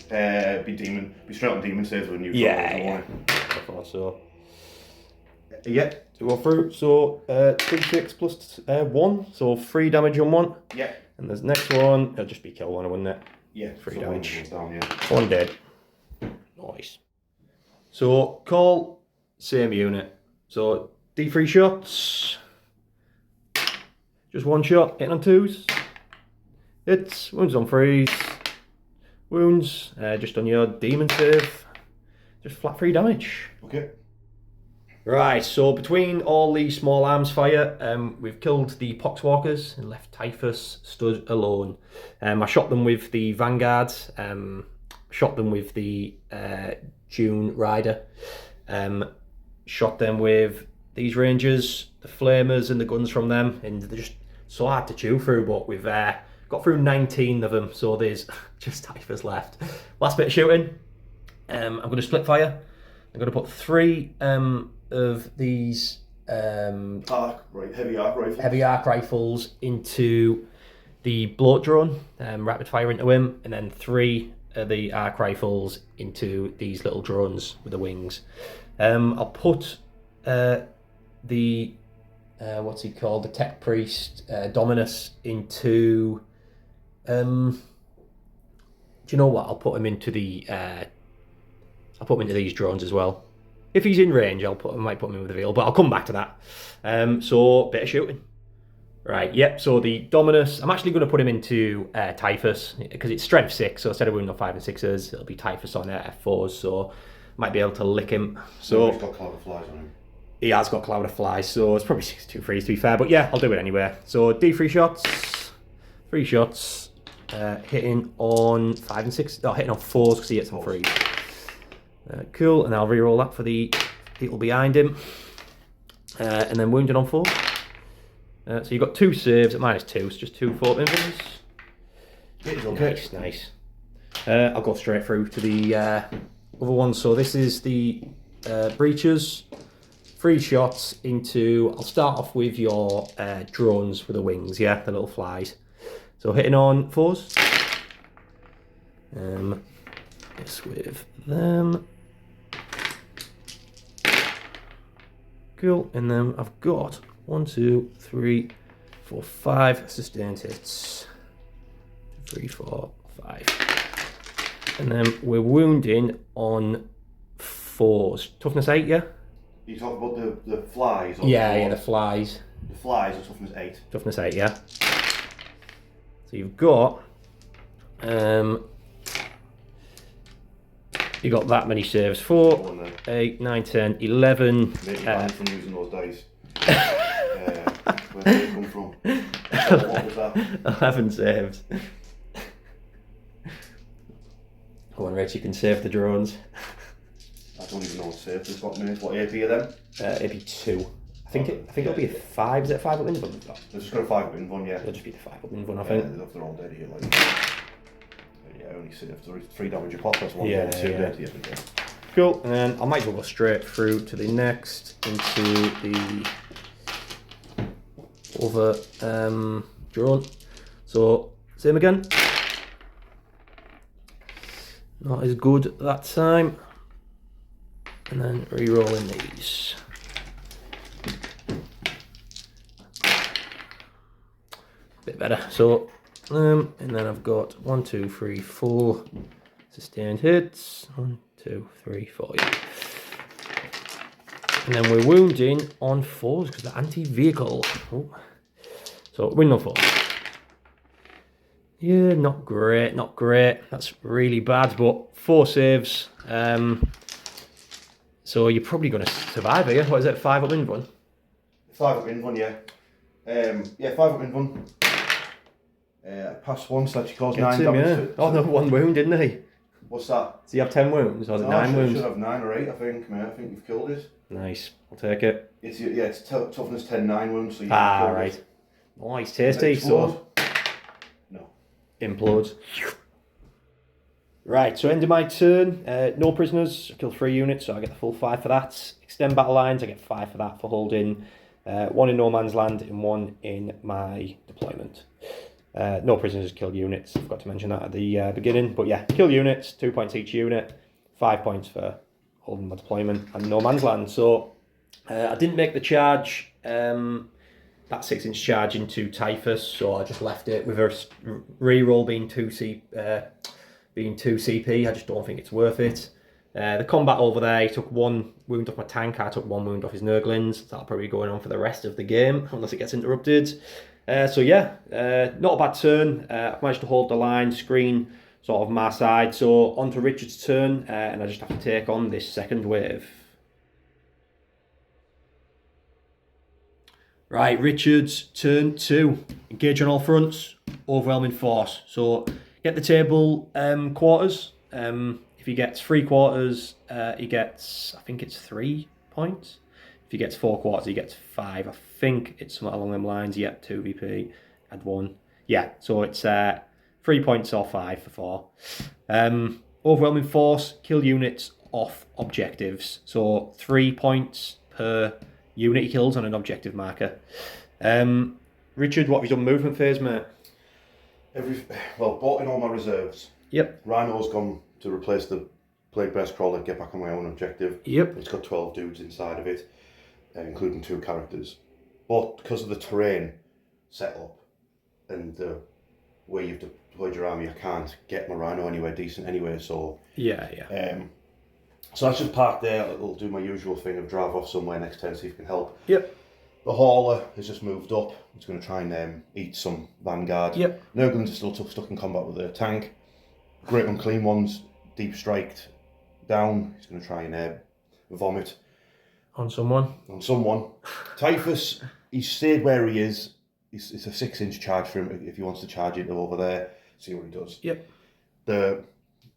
Be straight on demon saves with a neutron. Yeah. I thought so. Yeah, to go through. So 3-6 plus 1, so 3 damage on 1. Yeah. And there's next one, it'll just be kill one, wouldn't it? Yeah. 3 damage. Down, yeah. 1 dead. Nice. So call, same unit. So D3 shots. Just 1 shot, hitting on 2s. Hits, wounds on 3s. Wounds, just on your demon save. Just flat 3 damage. Okay. Right, so between all the small arms fire, we've killed the Poxwalkers and left Typhus stood alone. I shot them with the Vanguard, shot them with the June Rider, shot them with these Rangers, the Flamers and the guns from them, and they're just so hard to chew through, but we've got through 19 of them, so there's just Typhus left. Last bit of shooting, I'm going to split fire. I'm going to put 3 of these heavy arc rifles. Heavy arc rifles into the bloat drone, rapid fire into him, and then 3 of the arc rifles into these little drones with the wings. I'll put the what's he called, the Tech Priest Dominus into. Do you know what? I'll put him into the. I'll put him into these drones as well. If he's in range, I might put him in with the veil, but I'll come back to that. So bit of shooting. Right, yep, so the Dominus, I'm actually going to put him into Typhus, because it's strength 6, so instead of wounding on 5 and 6s, it'll be Typhus on F4s, so might be able to lick him. So he's got Cloud of Flies on him. He has got Cloud of Flies, so it's probably 6-2 freeze to be fair, but yeah, I'll do it anyway. So D3 shots, 3 shots, hitting on 5 and 6, no, hitting on 4s because he hits on 3s. Cool, and I'll re-roll that for the people behind him. And then wounded on 4. So you've got 2 saves at -2, so just 2 fort injuries. Nice. I'll go straight through to the other one. So this is the breaches. 3 shots into. I'll start off with your drones with the wings, yeah, the little flies. So hitting on 4s. This with them. Cool, and then I've got 1, 2, 3, 4, 5 sustained hits. 3, 4, 5. And then we're wounding on 4s. Toughness 8, yeah? You talk about the flies? Or yeah, the flies. The flies are toughness 8. Toughness 8, yeah. So you've got you got that many saves. 4, 8, 9, 10, 11. From using those dice. Where did they come from? What was that? 11 saves. Go on, Rich, you can save the drones. I don't even know what saves it's got, mate. What AP are them? AP 2. I think it'll be a 5. Is it a 5 up in one? They've just got a 5 up in one, yeah. It'll just be the 5 up in one, I think. They're all dead here, like. Yeah, only saved 3 damage a pop. That's 1 yeah, 2 yeah. dead. Yeah. Cool, and then I might as well go straight through to the next, into the other drone. So, same again. Not as good that time. And then re-rolling these. Bit better. So, and then I've got 1, 2, 3, 4 sustained hits. 1, 2, 3, 4. Yeah. And then we're wounding on 4s because they're anti-vehicle. Oh. So wound on 4. Yeah, not great, not great. That's really bad, but 4 saves. So you're probably going to survive here. What is it? 5 up in one? 5 up in one, yeah. Yeah, 5 up in one. Pass 1, so actually caused 9 damage. Yeah. Oh, no, 1 wound, didn't he? What's that? So you have 10 wounds, or is it 9 wounds? You should have 9 or 8, I think, mate. I think you've killed it. Nice, I'll take it. It's toughness 10, 9 wounds, so you right. Nice, tasty. So no. Implodes. Right, so end of my turn. No prisoners. I kill 3 units, so I get the full 5 for that. Extend battle lines, I get 5 for that for holding 1 in no man's land and 1 in my deployment. No prisoners, kill units. I forgot to mention that at the beginning. But yeah, kill units, 2 points each unit, 5 points for holding my deployment and no man's land. So I didn't make the charge, that 6-inch charge into Typhus, so I just left it with a reroll being 2 CP. I just don't think it's worth it. The combat over there, he took 1 wound off my tank, I took 1 wound off his Nurglings. That'll probably be going on for the rest of the game, unless it gets interrupted. So yeah, not a bad turn. I've managed to hold the line, screen sort of my side. So on to Richard's turn, and I just have to take on this second wave. Right, Richard's turn 2. Engage on all fronts, overwhelming force. So get the table quarters. If he gets 3 quarters, he gets, I think it's 3 points. If he gets 4 quarters, he gets 5. I think it's something along them lines. Yep, 2 VP, add 1. Yeah, so it's 3 points or 5 for 4. Overwhelming force, kill units off objectives. So 3 points per unit he kills on an objective marker. Richard, what have you done movement phase, mate? Bought in all my reserves. Yep. Rhino's gone to replace the Plague Bear's Crawler, get back on my own objective. Yep. It's got 12 dudes inside of it, including 2 characters. But because of the terrain setup and the way you've deployed your army, I can't get my Rhino anywhere decent anyway, so... Yeah. So I just park there, I'll do my usual thing of drive off somewhere next turn, see if it can help. Yep. The hauler has just moved up. It's going to try and eat some vanguard. Yep. Nurglings are still stuck in combat with the tank. Great Unclean Ones, deep striked down. He's going to try and vomit. On someone. Typhus, he's stayed where he is. It's a 6-inch charge for him if he wants to charge into over there. See what he does. Yep. The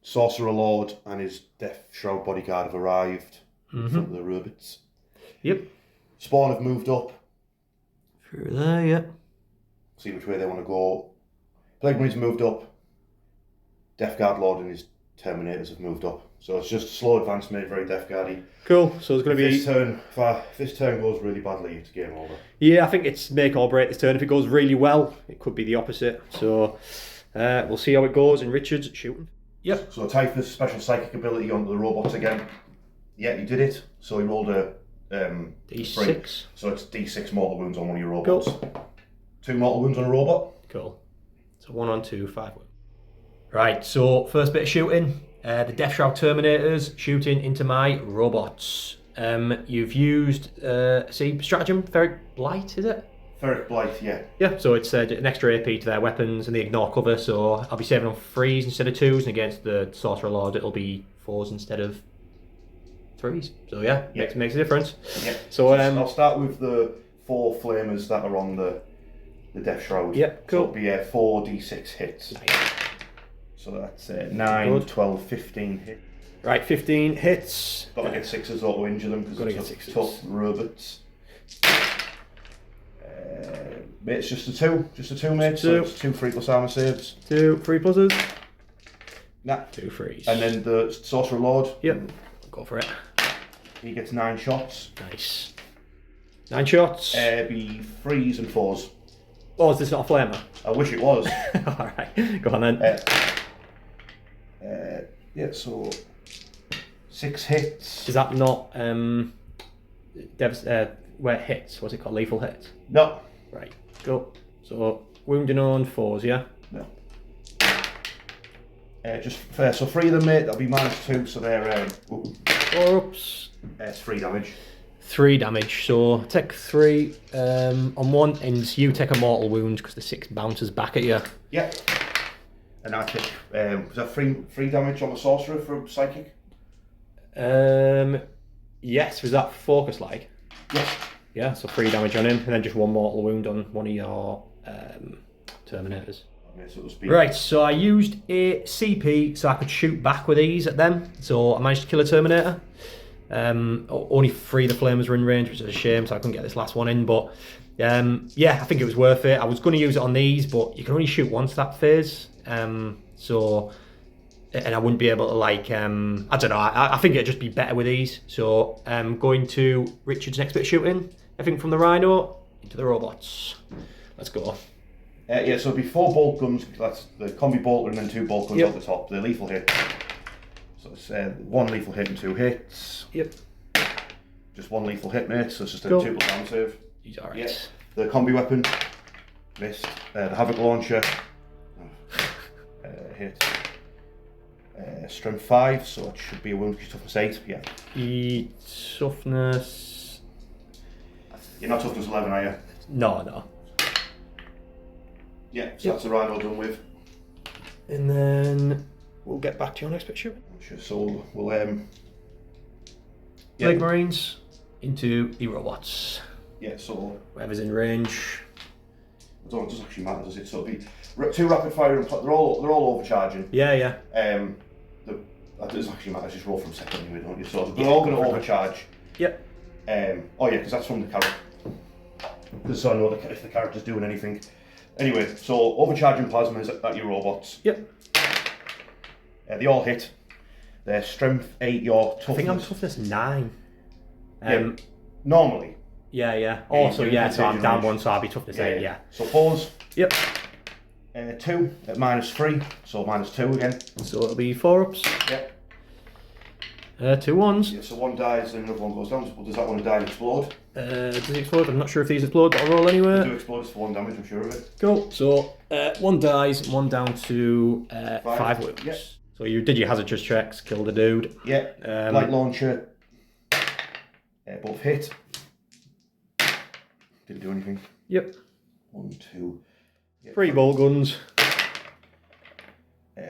Sorcerer Lord and his Death Shroud bodyguard have arrived in front of the robots. Yep. Spawn have moved up. Through there, yep. See which way they want to go. Plague Marines moved up. Death Guard Lord and his Terminators have moved up. So it's just slow advance, made very Death Guardy. Cool. So it's going to be if this turn goes really badly, it's game over. Yeah, I think it's make or break this turn. If it goes really well, it could be the opposite. So we'll see how it goes. And Richard's shooting. Yep. So Typhus special psychic ability onto the robots again. Yeah, he did it. So he rolled a D6. So it's D6 mortal wounds on one of your robots. Cool. 2 mortal wounds on a robot. Cool. So 1 on 2, 5 wounds. Right. So first bit of shooting. The Death Shroud Terminators shooting into my robots. You've used stratagem Ferric Blight, is it? Ferric Blight, yeah. Yeah, so it's an extra AP to their weapons and they ignore cover, so I'll be saving on 3s instead of 2s, and against the Sorcerer Lord it'll be 4s instead of 3s. So yeah, makes a difference. Yeah. So I'll start with the 4 flamers that are on the Death Shroud. Yeah, cool. So it'll be 4 D6 hits. Nice. So that's 9, 12, 15 hits. Right, 15 hits. Got to get 6s auto injure them because it's tough robots. Mate's just a 2 mate, so it's 2 3 plus armour saves. 2 3 pluses. Nah. 2 3s. And then the Sorcerer Lord. Yep. Go for it. He gets 9 shots. Nice. 9 shots. Be 3s and 4s. Oh, is this not a flamer? I wish it was. Alright, go on then. Yeah, so 6 hits. Is that not where it hits? What's it called? Lethal hit? No. Right, go. So wounding on 4s, yeah? No. So 3 of them, mate, that'll be -2, so they're 4 ups. It's 3 damage. 3 damage, so take 3 on 1, and you take a mortal wound because the 6 bounces back at you. Yeah. And I take, was that 3 damage on the Sorcerer for a Psychic? Yes, was that focus like? Yes. Yeah, so 3 damage on him, and then just 1 mortal wound on one of your Terminators. Right, so I used a CP so I could shoot back with ease at them. So I managed to kill a Terminator. Only 3 of the flamers were in range, which is a shame, so I couldn't get this last one in. But yeah, I think it was worth it. I was going to use it on these, but you can only shoot once that phase. So, and I wouldn't be able to like, I don't know, I think it'd just be better with these. So going to Richard's next bit of shooting. Everything from the Rhino into the robots. Let's go. Yeah, so it'll be 4 bolt guns. That's the combi bolter and then 2 bolt guns at the top. The lethal hit. So it's 1 lethal hit and 2 hits. Yep. Just 1 lethal hit, mate. So it's just a 2 plus armor save. He's alright. Yeah. The combi weapon missed. The Havoc launcher hit. Strength 5, so it should be a wound toughness 8. Yeah. Toughness. You're not toughness 11, are you? No. Yeah, so that's the Rhino done with. And then we'll get back to your next bit shooting. So we'll Plague Marines into the robots. Yeah, so whatever's in range. I don't know, it doesn't actually matter, does it? So it'll be 2 rapid fire and they're all overcharging. Yeah. That doesn't actually matter, just roll from second anyway, don't you? So they're all going to overcharge. Yep. Oh yeah, because that's from the character. Because so I know if the character's doing anything. Anyway, so overcharging plasma is at your robots. Yep. They all hit. Their strength 8, your toughness. I think I'm toughness 9. Normally. Yeah. Also, so I'm down 1, so I'll be toughness 8, yeah. So 4s. Yep. 2 at -3, so -2 again. So it'll be 4 ups. Yep. 2 1s. Yeah, so 1 dies and another 1 goes down. Does that one die and explode? Does it explode? I'm not sure if these explode, but I'll roll anyway. They do explode, it's for 1 damage, I'm sure of it. Cool. So 1 dies, 1 down to 5 wounds. Yep. So you did your hazardous checks, killed a dude. Yeah. Light launcher. Both hit. Didn't do anything. Yep. 1, 2. Yeah, 3 bolt guns.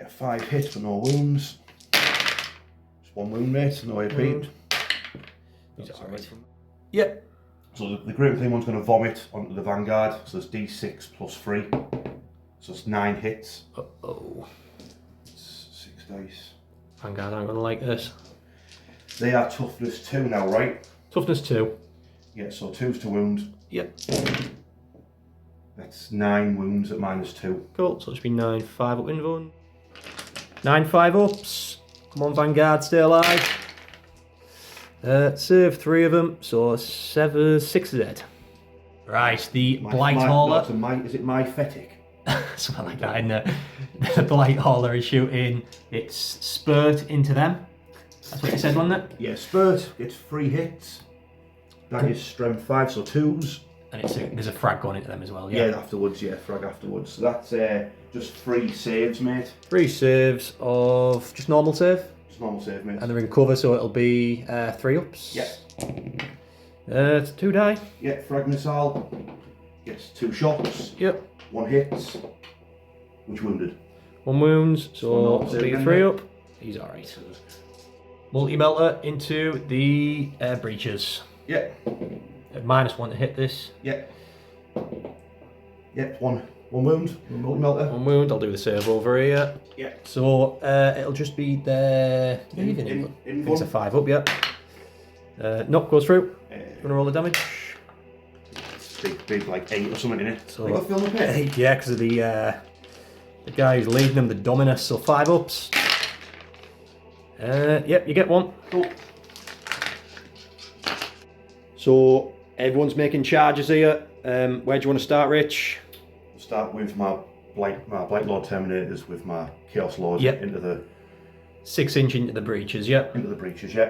5 hits but no wounds. Just 1 wound, mate. No AP. He's alright. Yep. So the Great Clean one's going to vomit onto the Vanguard. So it's D6 plus 3. So it's 9 hits. Uh-oh. It's 6 dice. Vanguard aren't going to like this. They are toughness 2 now, right? Toughness 2. Yeah, so 2's to wound. Yep. That's 9 wounds at -2. Cool, so it's been 9, 5 up invuln. 9, 5 ups. Come on, Vanguard, stay alive. Save 3 of them, so 7, 6 is dead. Right, the Blight Hauler. Is it myphetic? Something like that, isn't it? The Blight Hauler is shooting its spurt into them. That's what you said, wasn't it? Yeah, spurt gets 3 hits. That is strength 5, so 2s. And there's a frag going into them as well, yeah? Yeah, afterwards, yeah, frag afterwards. So that's just 3 saves, mate. 3 saves of just normal save. Just normal save, mate. And they're in cover, so it'll be 3 ups. Yeah. It's 2 die. Yeah, frag missile gets 2 shots. Yep. 1 hits. Which wounded? 1 wounds, so So it'll be a 3 up. He's alright. Multi-melter into the breaches. Yeah. At -1 to hit this. Yeah. Yeah, one wound. Multi-melter. 1 wound, I'll do the save over here. Yeah. So it'll just be the... It's a 5 up, yeah. Knock goes through. Gonna roll the damage. Big like 8 or something in it. So you got film up here? 8, yeah, because of the guy who's leading them, the Dominus, so 5 ups. Yep, you get 1. Cool. So everyone's making charges here. Where do you want to start, Rich? We'll start with my Blight Lord Terminators with my Chaos Lord into the 6-inch into the breaches, yeah. Into the breaches, yeah.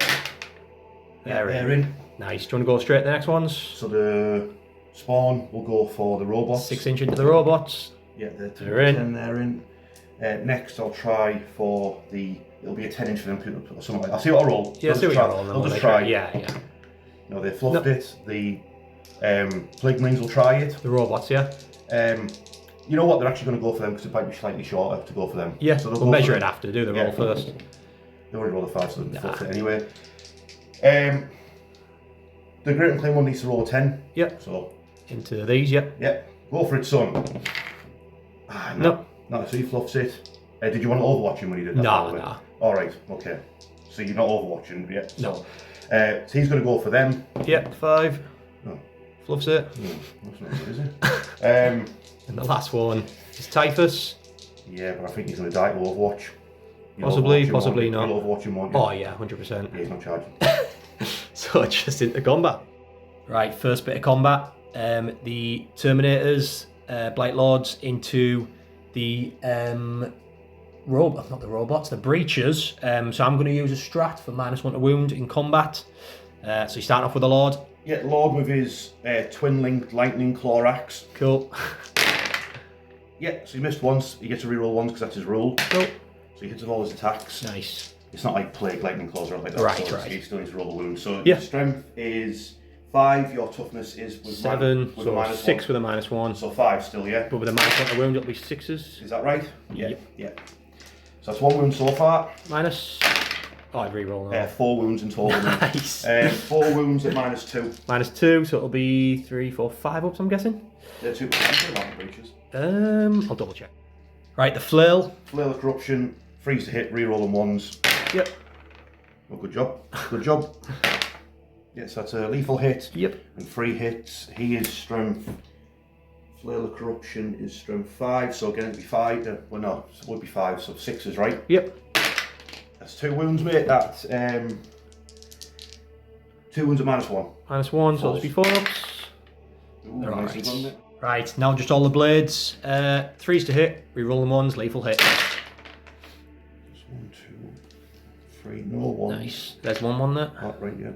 They're in. Nice. Do you want to go straight to the next ones? So the spawn will go for the robots. 6-inch into the robots. Yeah, they're in. They're in. Next, I'll try for the. It'll be a 10-inch for them or something like that. I'll see what I roll. Yeah, see what you roll. I'll just try. Yeah. No, they fluffed it. The Plague Marines will try it. The robots, yeah. You know what? They're actually going to go for them because it might be slightly shorter to go for them. Yeah, so we'll measure it after. Do the roll first. They already roll the 5, so they fluffed it anyway. The Great Unclaimed one needs to roll a 10. Yep. So into these, yep. Yep. Go for it, son. No. No, so he fluffs it. Did you want to overwatch him when he did that? No. Alright, okay. So you're not overwatching yet? No. So he's going to go for them. Yep, 5. No. Fluffs it. That's not good, is it? And the last one is Typhus. Yeah, but I think he's going to die to Overwatch. Possibly not. You'll Overwatch him, won't you? Oh yeah, 100%. Yeah, he's not charging. So just into combat. Right, first bit of combat. The Terminators, Blight Lords into the not the robots, the breaches. So I'm going to use a strat for -1 to wound in combat. So you're starting off with a Lord. Yeah, Lord with his twin-linked lightning claw axe. Cool. Yeah, so he missed once. He gets to reroll once because that's his rule. Cool. So he hits all his attacks. Nice. It's not like Plague Lightning Claws or like that. Right. He still needs to roll the wound. So your strength is 5. Your toughness is with 7. With so a 6 1. with a -1. So 5 still, yeah. But with a -1 to wound, it'll be 6s. Is that right? Yeah. Yep. Yeah. So that's 1 wound so far. Minus. Oh, I'd re-roll now. 4 wounds in total. Nice. 4 wounds at -2. -2, so it'll be 3, 4, 5 ups, I'm guessing. They're 2 breaches. I'll double check. Right, the flail. Flail of Corruption, freeze to hit, reroll on 1s. Yep. Oh, good job. Good job. Yes, that's a lethal hit. Yep. And 3 hits. He is strength. Flail of Corruption is strength 5, so again it'd be 5. Well, no, it would be 5, so 6s, right? Yep. That's 2 wounds, mate. That's 2 wounds at -1. -1, so it'll be 4 ups. Ooh, They're nicely alright. done, mate. Right, now just all the blades. 3s to hit, reroll them 1s, lethal hit. 1, 2, 3, no 1. Nice. There's 1 there. Oh, right, yeah.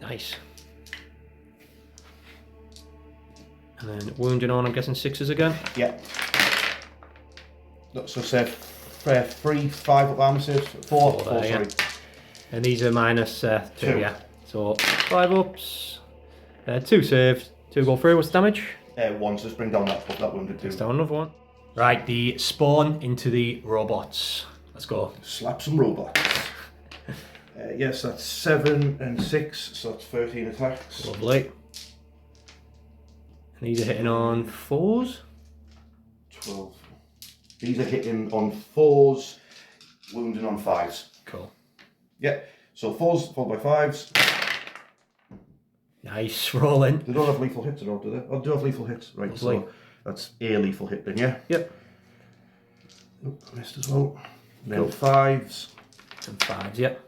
Nice. And then wounding on, I'm guessing 6s again. Yeah. So say 3, 5 up armor saves. 4 there, sorry. And these are -2, yeah. So 5 ups, 2 saved, 2 go through. What's the damage? 1, so just bring down that wounded 2. Let's down another one. Right, the spawn into the robots. Let's go. Slap some robots. Yes, that's 7 and 6, so that's 13 attacks. Lovely. And these are hitting on 4s. 12. These are hitting on 4s, wounding on 5s. Cool. Yeah, so 4s followed by 5s. Nice, rolling. They don't have lethal hits at all, do they? Oh, they do have lethal hits. Right, lovely. So that's a lethal hit then, yeah? Yep. Oh, I missed as well. Now 5s. And 5s, yep.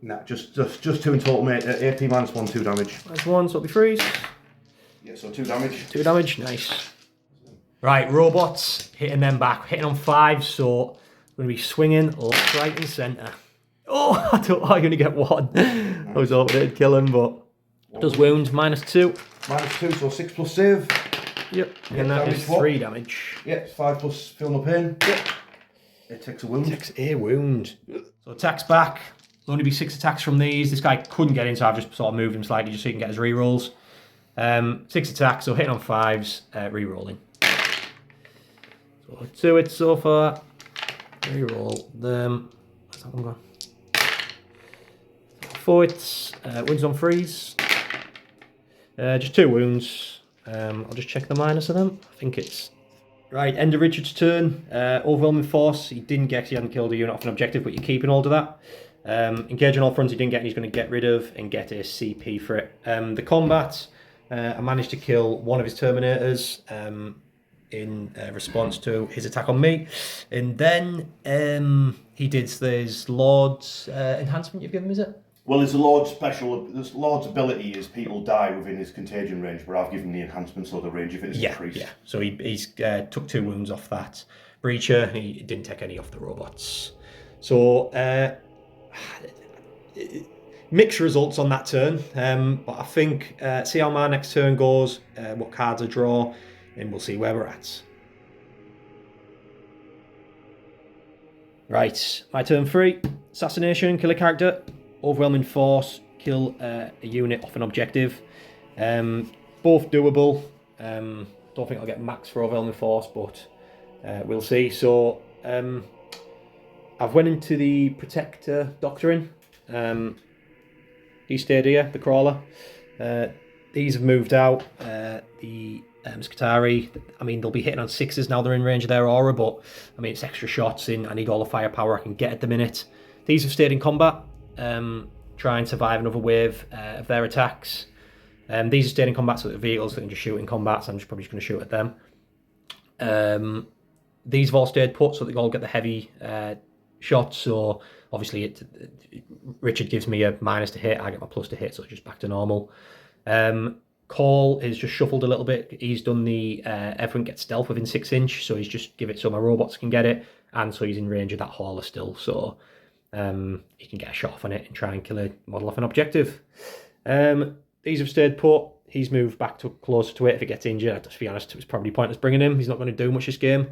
Nah, just 2 in total, mate. 18 minus 1, 2 damage. Minus 1, so it'll be 3s. Yeah, so 2 damage. 2 damage, nice. Right, robots, hitting them back. Hitting on 5, so we're going to be swinging left, right and centre. Oh, I don't know, I only get 1. Nice. I was hoping it'd kill him, but it does wound, minus 2. Minus 2, so 6 plus save. Yep, and that is 3 damage. Yep, 5 plus feel no pain. Yep. It takes a wound. Takes a wound. So attacks back. There'll only be 6 attacks from these. This guy couldn't get in, so I've just sort of moved him slightly just so he can get his rerolls. 6 attacks, so hitting on 5s, rerolling. So 2 hits so far. Reroll them. Where's that one gone? 4 hits, wounds on 3s. Just 2 wounds. I'll just check the minus of them. I think it's... Right, end of Richard's turn. Overwhelming force. He didn't get, he hadn't killed a unit off an objective, but you're keeping all of that. Engage on all fronts he didn't get, and he's going to get rid of and get a CP for it. The combat, I managed to kill one of his Terminators in response to his attack on me. And then he did this Lord's enhancement you've given him, is it? Well, there's a Lord's special. This Lord's ability is people die within his contagion range, but I've given the enhancement so the range of it is increased. Yeah. So he's took 2 wounds off that breacher, and he didn't take any off the robots. So mixed results on that turn, but I think see how my next turn goes, what cards I draw, and we'll see where we're at. Right, my turn 3. Assassination, kill a character. Overwhelming force, kill a unit off an objective. Both doable. Don't think I'll get max for overwhelming force, but we'll see. So I've went into the Protector Doctrine. He stayed here, the Crawler. These have moved out. The Skitari, I mean, they'll be hitting on 6s now they're in range of their aura, but I mean, it's extra shots in. I need all the firepower I can get at the minute. These have stayed in combat. Try and survive another wave of their attacks. These are staying in combat, so the vehicles that can just shoot in combat, so I'm just probably just going to shoot at them. These have all stayed put, so they all get the heavy shots, so obviously Richard gives me a minus to hit, I get my plus to hit, so it's just back to normal. Call is just shuffled a little bit. He's done the everyone gets stealth within 6 inch, so he's just give it so my robots can get it, and so he's in range of that hauler still, so he can get a shot off on it and try and kill a model off an objective. These have stayed put. He's moved back to closer to it. If he gets injured, to be honest, it's probably pointless bringing him. He's not going to do much this game.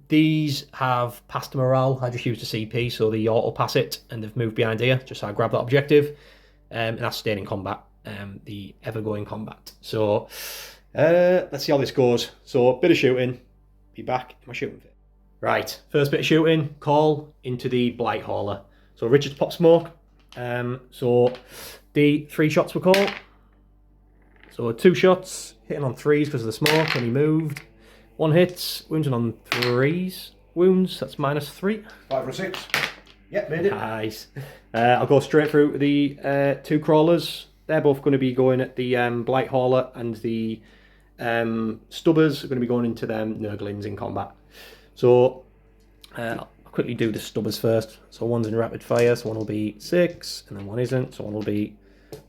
These have passed morale. I just used a CP, so they auto pass it, and they've moved behind here, just so I grab that objective. And that's staying in combat, the ever-going combat. So let's see how this goes. So a bit of shooting. Be back in my shooting fit. Right, first bit of shooting, call into the Blight Hauler. So Richard's pop smoke. So the 3 shots were called. So 2 shots, hitting on 3s because of the smoke when he moved. 1 hit, wounding on 3s. Wounds, that's minus 3. 5 for 6. Yep, made it. Nice. I'll go straight through the 2 crawlers. They're both going to be going at the Blight Hauler, and the Stubbers are going to be going into them Nurglings in combat. So I'll quickly do the Stubbers first. So one's in rapid fire, so one will be 6, and then one isn't, so one will be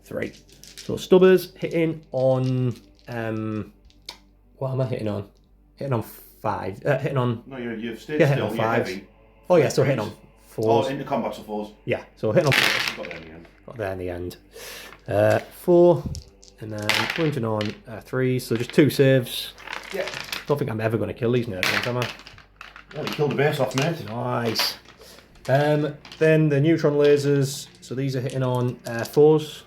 3. So Stubbers hitting on what am I hitting on? Hitting on 5. Hitting on. No, you've stayed still. On 5s. Oh yeah, so hitting on 4s. Oh, into combat so 4s. Yeah, so hitting on 4s. Got there in the end. Got there in the end. 4, and then wounding on 3s. So just 2 saves. Yeah. Don't think I'm ever going to kill these Nurglings, am I? Well, you killed the base off, mate. Nice. Then the neutron lasers. So these are hitting on 4s.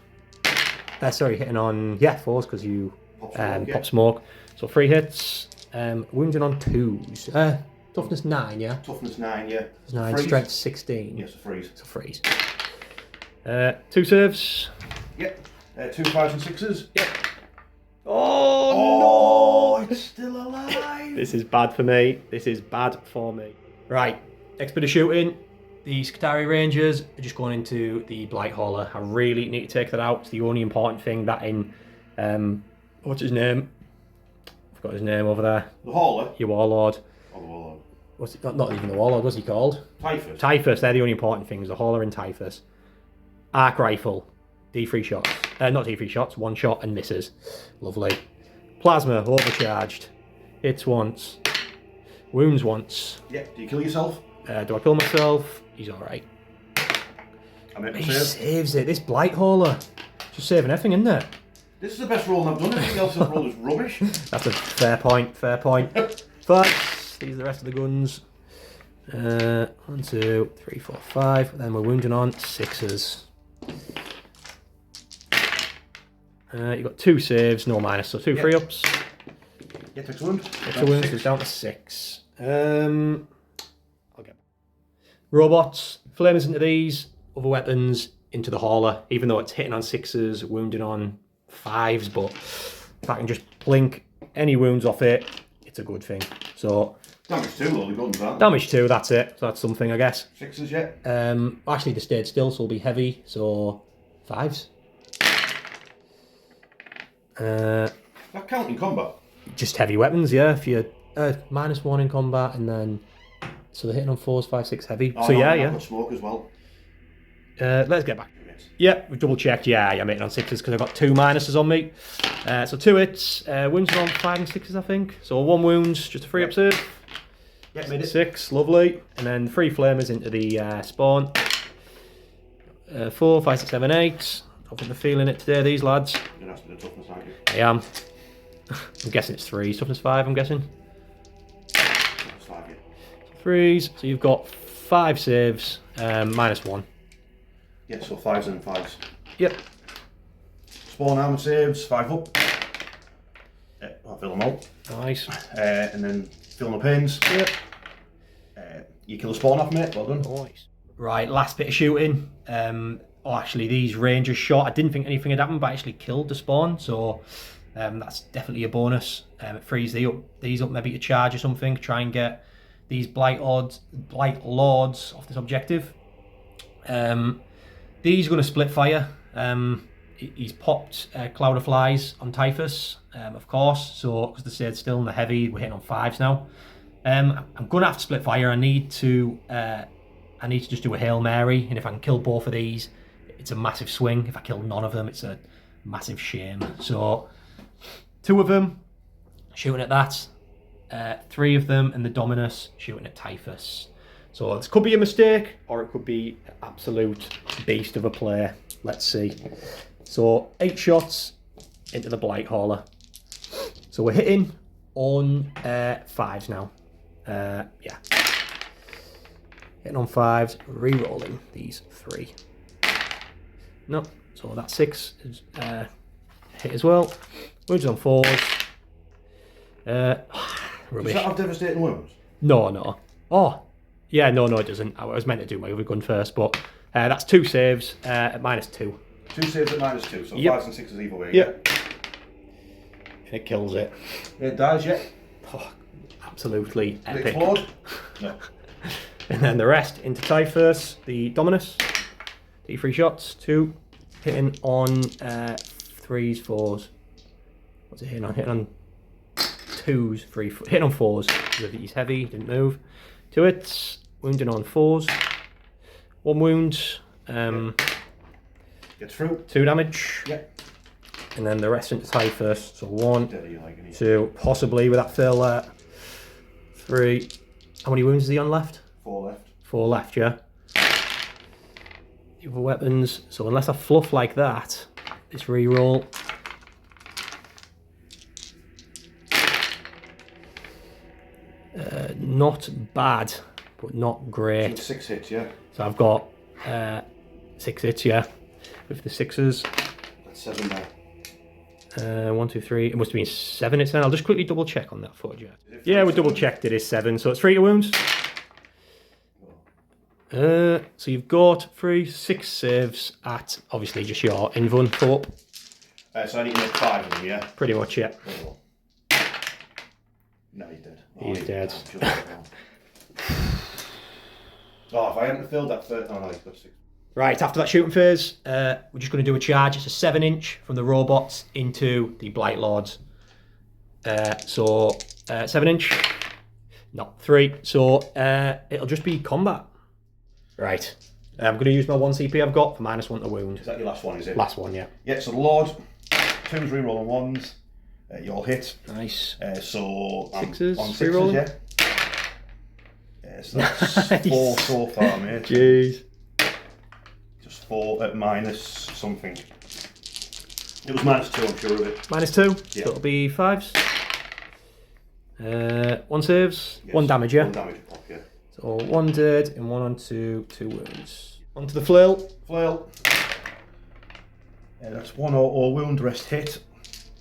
Sorry, hitting on, yeah, 4s because you pop smoke. So 3 hits. Wounding on 2s. Toughness 9, yeah? Toughness 9, yeah. 9, strength 16. Yes, a freeze. It's a freeze. 2 serves. Yep. 2 5s and 6s. Yep. Oh, no! It's still alive! This is bad for me. This is bad for me. Right, next bit of shooting. The Skitarii Rangers are just going into the Blight Hauler. I really need to take that out. It's the only important thing that in... what's his name? I've got his name over there. The Hauler? Your Warlord. Oh, the Warlord. What's it? Not even the Warlord, what's he called? Typhus. Typhus, they're the only important things. The Hauler and Typhus. Arc Rifle. D3 shots. Not D3 shots, 1 shot and misses. Lovely. Plasma, overcharged. Hits once. Wounds once. Yeah, do you kill yourself? Do I kill myself? He's alright. He saves it. This Blight Hauler. Just saving everything, isn't it? This is the best roll I've done. Everything else I've rolled is rubbish. That's a fair point, fair point. But these are the rest of the guns. 1, 2, 3, 4, 5. Then we're wounding on 6s. You've got 2 saves, no minus, so 2 free ups. Yeah, takes a wound. Takes a wound, so it's down to 6. I'll get robots, flamers into these, other weapons into the hauler, even though it's hitting on 6s, wounding on 5s, but if I can just blink any wounds off it, it's a good thing. So damage 2, all the guns, aren't damage 2, that's it. So that's something, I guess. 6s yet? Actually, they stayed still, so it'll be heavy, so 5s. That count in combat? Just heavy weapons, yeah. If you're -1 in combat, and then so they're hitting on 4s, 5, 6 heavy. Oh, so no, yeah, I've yeah. got smoke as well. Let's get back. Yeah, we've double checked. Yeah, I'm hitting on 6s because I've got 2 minuses on me. So 2 hits, wounds are on 5 and 6s, I think. So 1 wound, just a free up save. Yeah, made it. 6, lovely. And then 3 flamers into the spawn. 4, 5, 6, 7, 8. I think they're feeling it today, these lads. You're asking the toughness, aren't you? I am. I'm guessing it's 3. Toughness 5, I'm guessing. Toughness 5, yeah. 3s. So you've got 5 saves, -1. Yeah, so 5s and 5s. Yep. Spawn armor saves, 5 up. Yeah, I'll fill them out. Nice. And then fill my pins. Yep. You kill the spawn off, mate. Well done. Nice. Right, last bit of shooting. Actually, these rangers shot. I didn't think anything had happened, but I actually killed the spawn, so that's definitely a bonus. It frees these up maybe to charge or something. Try and get these Blight Lords off this objective. These are going to split fire. He's popped Cloud of Flies on Typhus, of course, so because they stayed still and they're heavy, we're hitting on 5s now. I'm going to have to split fire. I need to just do a Hail Mary, and if I can kill both of these, it's a massive swing. If I kill none of them, it's a massive shame. So 2 of them shooting at that, 3 of them and the Dominus shooting at Typhus. So this could be a mistake, or it could be an absolute beast of a play. Let's see. So 8 shots into the Blight Hauler. So we're hitting on 5s now. Yeah. Hitting on 5s, re-rolling these 3. No, so that 6 is hit as well. Wounds on 4s. Rubbish. Does that have devastating wounds? No. Oh, yeah, no, it doesn't. I was meant to do my other gun first, but that's 2 saves at -2. 2 saves at -2, so Yep. 5s and 6s either way. Yep. And it kills it. It dies, yeah. Oh, absolutely Does it epic. explode? No. And then the rest into Typhus, the Dominus. D3 shots, 2. Hitting on 3s, 4s. What's it hitting on? Hitting on 2s, 3, 4. Hitting on 4s. He's heavy, didn't move. 2 hits, wounding on 4s. 1 wound. Gets through. 2 damage. Yeah. And then the rest into Typhus. So 1, Steady, like any. 2, possibly with that fill there. 3. How many wounds is he on left? 4 left. 4 left, yeah. The other weapons. So unless I fluff like that, this re-roll. Not bad, but not great. 6 hits, yeah. So I've got 6 hits, yeah. With the 6s. That's 7 now. 1, 2, 3. It must have been 7 hits now. I'll just quickly double check on that footage. Yeah, we double checked. It is 7. So it's 3 to wounds. So you've got 3, 6 saves at obviously just your invuln 4. So I need to make 5 of them, yeah? Pretty much, yeah. No, he's dead. He's dead. Oh, if I hadn't filled that third... Oh, no, he's got 6. Right, after that shooting phase, we're just going to do a charge. It's a 7-inch from the robots into the Blight Lords. 7-inch. Not 3. So it'll just be combat. Right. I'm going to use my 1 CP I've got for -1 to wound. Is that your last one, is it? Last one, yeah. Yeah, so the Lord, 2s rerolling 1s. You'll hit. Nice. So I'm 6s, on 6s, rerolling? yeah. So that's Nice. 4 so far, mate. Jeez. Just 4 at minus something. It was -2, I'm sure of it. -2, Yeah. so it'll be 5s. 1 saves, Yes, 1 damage, yeah? 1 damage pop, yeah. So 1 dead and 1 on 2, 2 wounds. Onto the flail. Flail. That's 1 or wound, rest hit.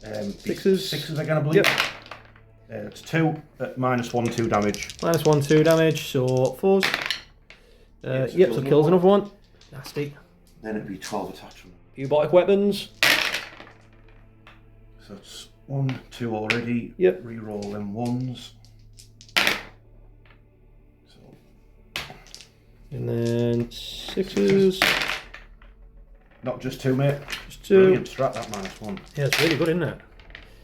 6s. 6s again, I believe. Yep. It's 2 at -1, 2 damage. -1, 2 damage, so 4s. Yep, so kills another one. Nasty. Then it'd be 12 attachment. Biotic weapons. So it's 1, 2 already. Yep. Reroll them 1s. And then 6s. Not just 2, mate. Just 2. Brilliant strat, that -1. Yeah, it's really good, isn't it?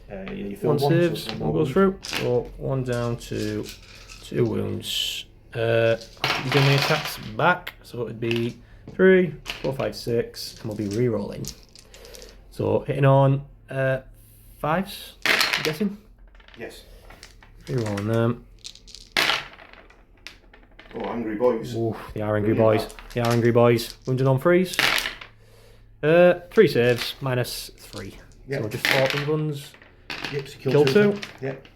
Yeah, you fill 1 saves, so 1 goes through. So 1 down to 2 wounds. You're doing the attacks back, so it'd be 3, 4, 5, 6, and we'll be re-rolling. So hitting on 5s, I'm guessing? Yes. Re-rolling them. Oh, angry boys. Ooh, they are angry boys. They are angry boys. Wounded on 3s. 3 saves, -3. Yep. So just 14 guns. Yep, so Kill 2. Yep.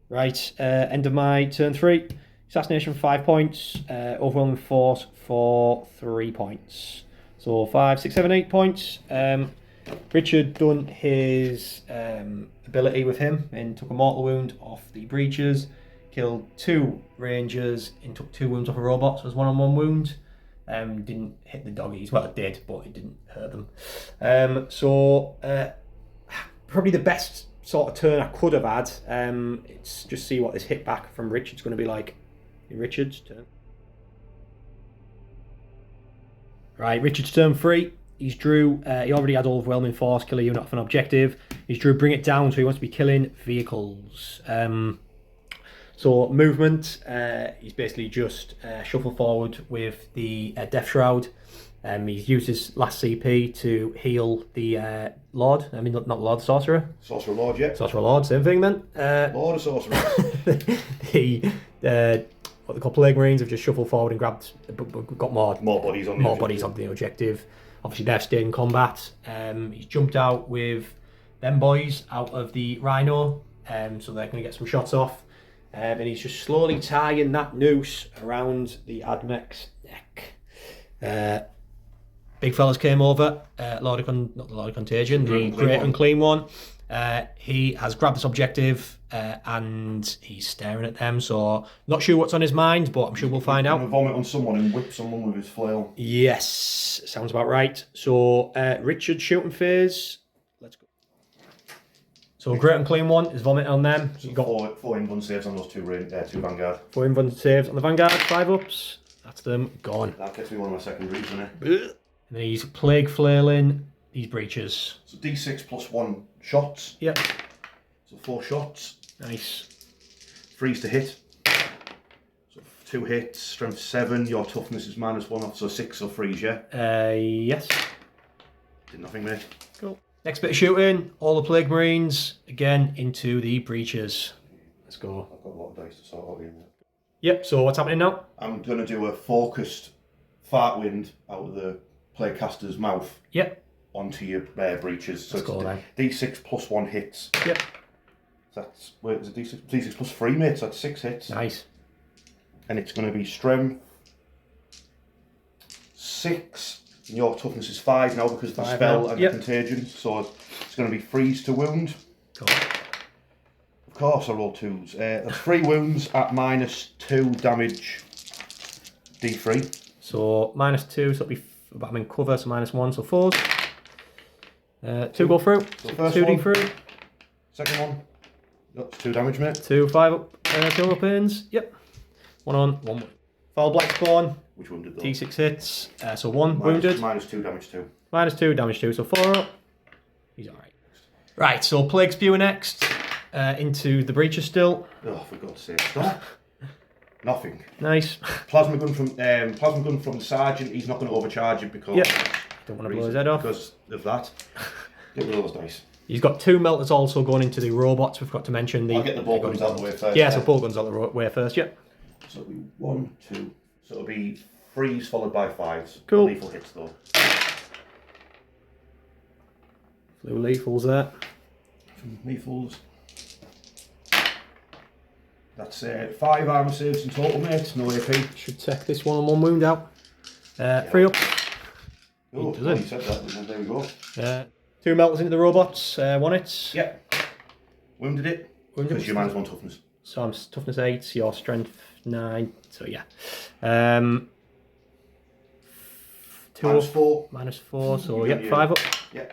Right, end of my turn 3. Assassination 5 points. Overwhelming force for 3 points. So 5, 6, 7, 8 points. Richard done his ability with him and took a mortal wound off the breaches. Killed 2 rangers and took 2 wounds off a robot, so it was 1-on-1 wound. Didn't hit the doggies. Well, it did, but it didn't hurt them. Probably the best sort of turn I could have had. It's just see what this hit back from Richard's going to be like. Richard's turn. Right, Richard's turn 3. He's drew. He already had overwhelming force, kill a unit off an objective. He's drew bring it down, so he wants to be killing vehicles. So movement, he's basically just shuffle forward with the Death Shroud. He's used his last CP to heal the Lord. I mean, not Lord, the Sorcerer. Sorcerer Lord, yeah. Sorcerer Lord, same thing then. Lord of Sorcerer. What they call Plague Marines have just shuffled forward and got more bodies on the more bodies on the objective. Obviously, they've stayed in combat. He's jumped out with them boys out of the Rhino, so they're going to get some shots off. And he's just slowly tying that noose around the AdMech's neck. Big fellas came over, not the Lord of Contagion, the Great Unclean One. He has grabbed this objective and he's staring at them, so not sure what's on his mind, but I'm sure we'll find out. Vomit on someone and whip someone with his flail. Yes, sounds about right. So Richard's shooting phase. Let's go. So Great Unclean One is vomiting on them. So you got 4 invuln saves on those 2 Vanguard. 4 invuln saves on the Vanguard, 5 ups. That's them gone. That gets me one of my secondaries, doesn't it? And then he's plague flailing these breaches. So D6 plus 1 shots. Yep. So 4 shots. Nice. 3s to hit. So 2 hits, strength 7. Your toughness is -1 off, so 6 or 3s, yeah? Yes. Did nothing, mate. Cool. Next bit of shooting, all the Plague Marines, again, into the breaches. Let's go. I've got a lot of dice to sort out here, mate. Yep, so what's happening now? I'm going to do a focused fart wind out of the plague caster's mouth. Yep. Onto your breaches. So let's go then. D6 plus 1 hits. Yep. That's, wait, is it D6 plus 3, mate? So that's 6 hits. Nice. And it's going to be strength 6, and your toughness is 5 now because of the 5 spell now. and Yep. the contagion. So it's going to be freeze to wound. Cool. Of course, I roll 2s. That's 3 wounds at -2 damage. D3. So -2, so it'll be. But I'm in cover, so -1, so 4s. 2 go through. So first 2d3. Second one. That's 2 damage, mate. 2 5 up. 2 up ins. Yep. 1 on, 1. Foul black spawn. Which wounded though? D6 hits. So 1 wounded. -2 damage 2. -2 damage 2, so 4 up. He's alright. Right, so Plague Spewer next. Into the breacher still. Oh, for God's sake! Stop. Nothing. Nice. Plasma gun from the sergeant. He's not going to overcharge it because. Yep. Don't want to blow his head off. Because of that. Get rid of those dice. He's got 2 melters also going into the robots. We've got to mention the. I'll get the bolt guns out of the way first. Yeah, so bolt guns out of the way first. Yep. So it'll be 1, 2. So it'll be 3s followed by 5s. Cool. Lethal hits though. Blue lethals there. From lethals. That's 5 armour saves in total, mate. No AP. Should take this 1 on 1 wound out. 3 up. Oh, doesn't. you said that. There we go. 2 melters into the robots. 1 hits. Yep. Wounded it. Wounded Because you're -1 toughness. So I'm toughness 8, your strength 9. So yeah. 2 up. -4. -4. So You yep, got 5 up. Yeah.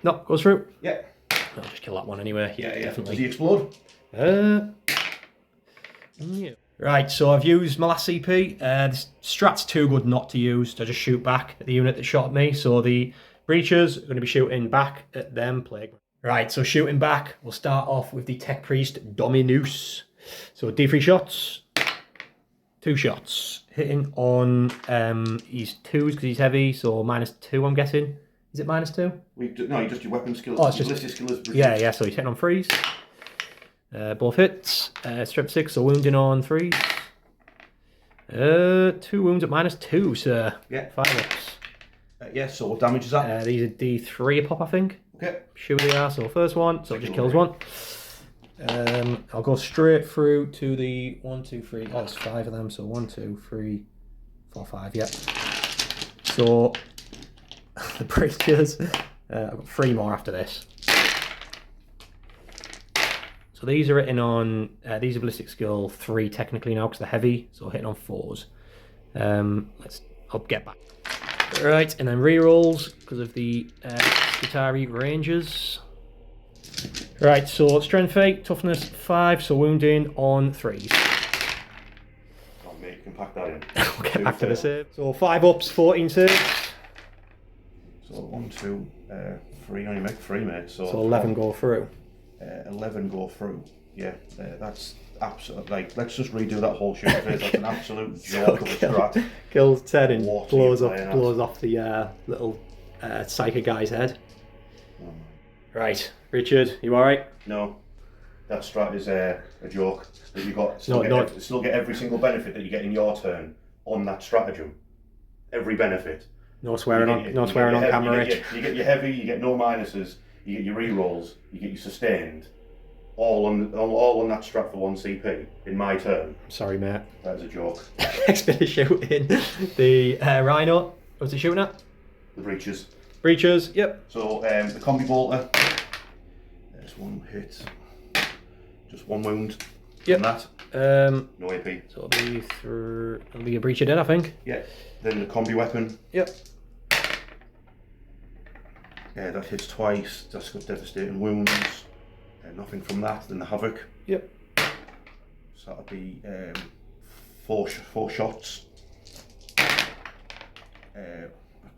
No, goes through. Yeah. I'll just kill that one anyway. Yeah, Does definitely. he explode? Yeah. Right, so I've used my last CP. This strat's too good not to use. I just shoot back at the unit that shot me. So the breachers are going to be shooting back at them. Plague. Right, so shooting back, we'll start off with the Tech Priest Dominus. So D3 shots, 2 shots. Hitting on, he's 2s because he's heavy, so -2 I'm guessing. Is it -2? No, you just your weapon skills. Oh, it's just... ballistic skill is Yeah, so he's hitting on 3s. Both hits. Strip 6, so wounding on 3s. 2 wounds at -2, sir. Yeah. 5 ups. Yeah, so what damage is that? These are D3 a pop, I think. Okay. Sure they are, so first one, so it just kills 1. I'll go straight through to the 1, 2, 3. Oh, it's 5 of them, so 1, 2, 3, 4, 5, yeah. So, the breachers, I've got 3 more after this. So these are hitting on, these are ballistic skill 3 technically now because they're heavy, so hitting on 4s. I'll get back. Right, and then rerolls because of the Skitari Rangers. Right, so strength 8, toughness 5, so wounding on 3s. Oh, mate, you can pack that in. We'll get back to the save. So 5 ups, 14 saves. So 1, 2, 3, only make 3, mate. So 11 go through. 11 go through. Yeah, that's absolute. Like, let's just redo that whole shoot. That's an absolute joke of a strat. Kills Ted and What blows are you playing blows off the little psychic guy's head. Oh. Right, Richard, you alright? No, that strat is a joke. That you got No, still get every single benefit that you get in your turn on that stratagem. Every benefit. No swearing on camera, Rich. You get your heavy, you get no minuses, you get your rerolls, you get your sustained, all on that strat for 1 CP in my turn. Sorry, mate. That is a joke. Next bit of shooting. The Rhino. What's he shooting at? The breaches. Breachers, yep. So the combi bolter. There's 1 hit. Just 1 wound. Yep. From that. No AP. So it'll be a breacher dead, I think. Yeah. Then the combi weapon. Yep. Yeah, that hits twice. That's got devastating wounds. Nothing from that. Then the havoc. Yep. So that'll be 4 shots. I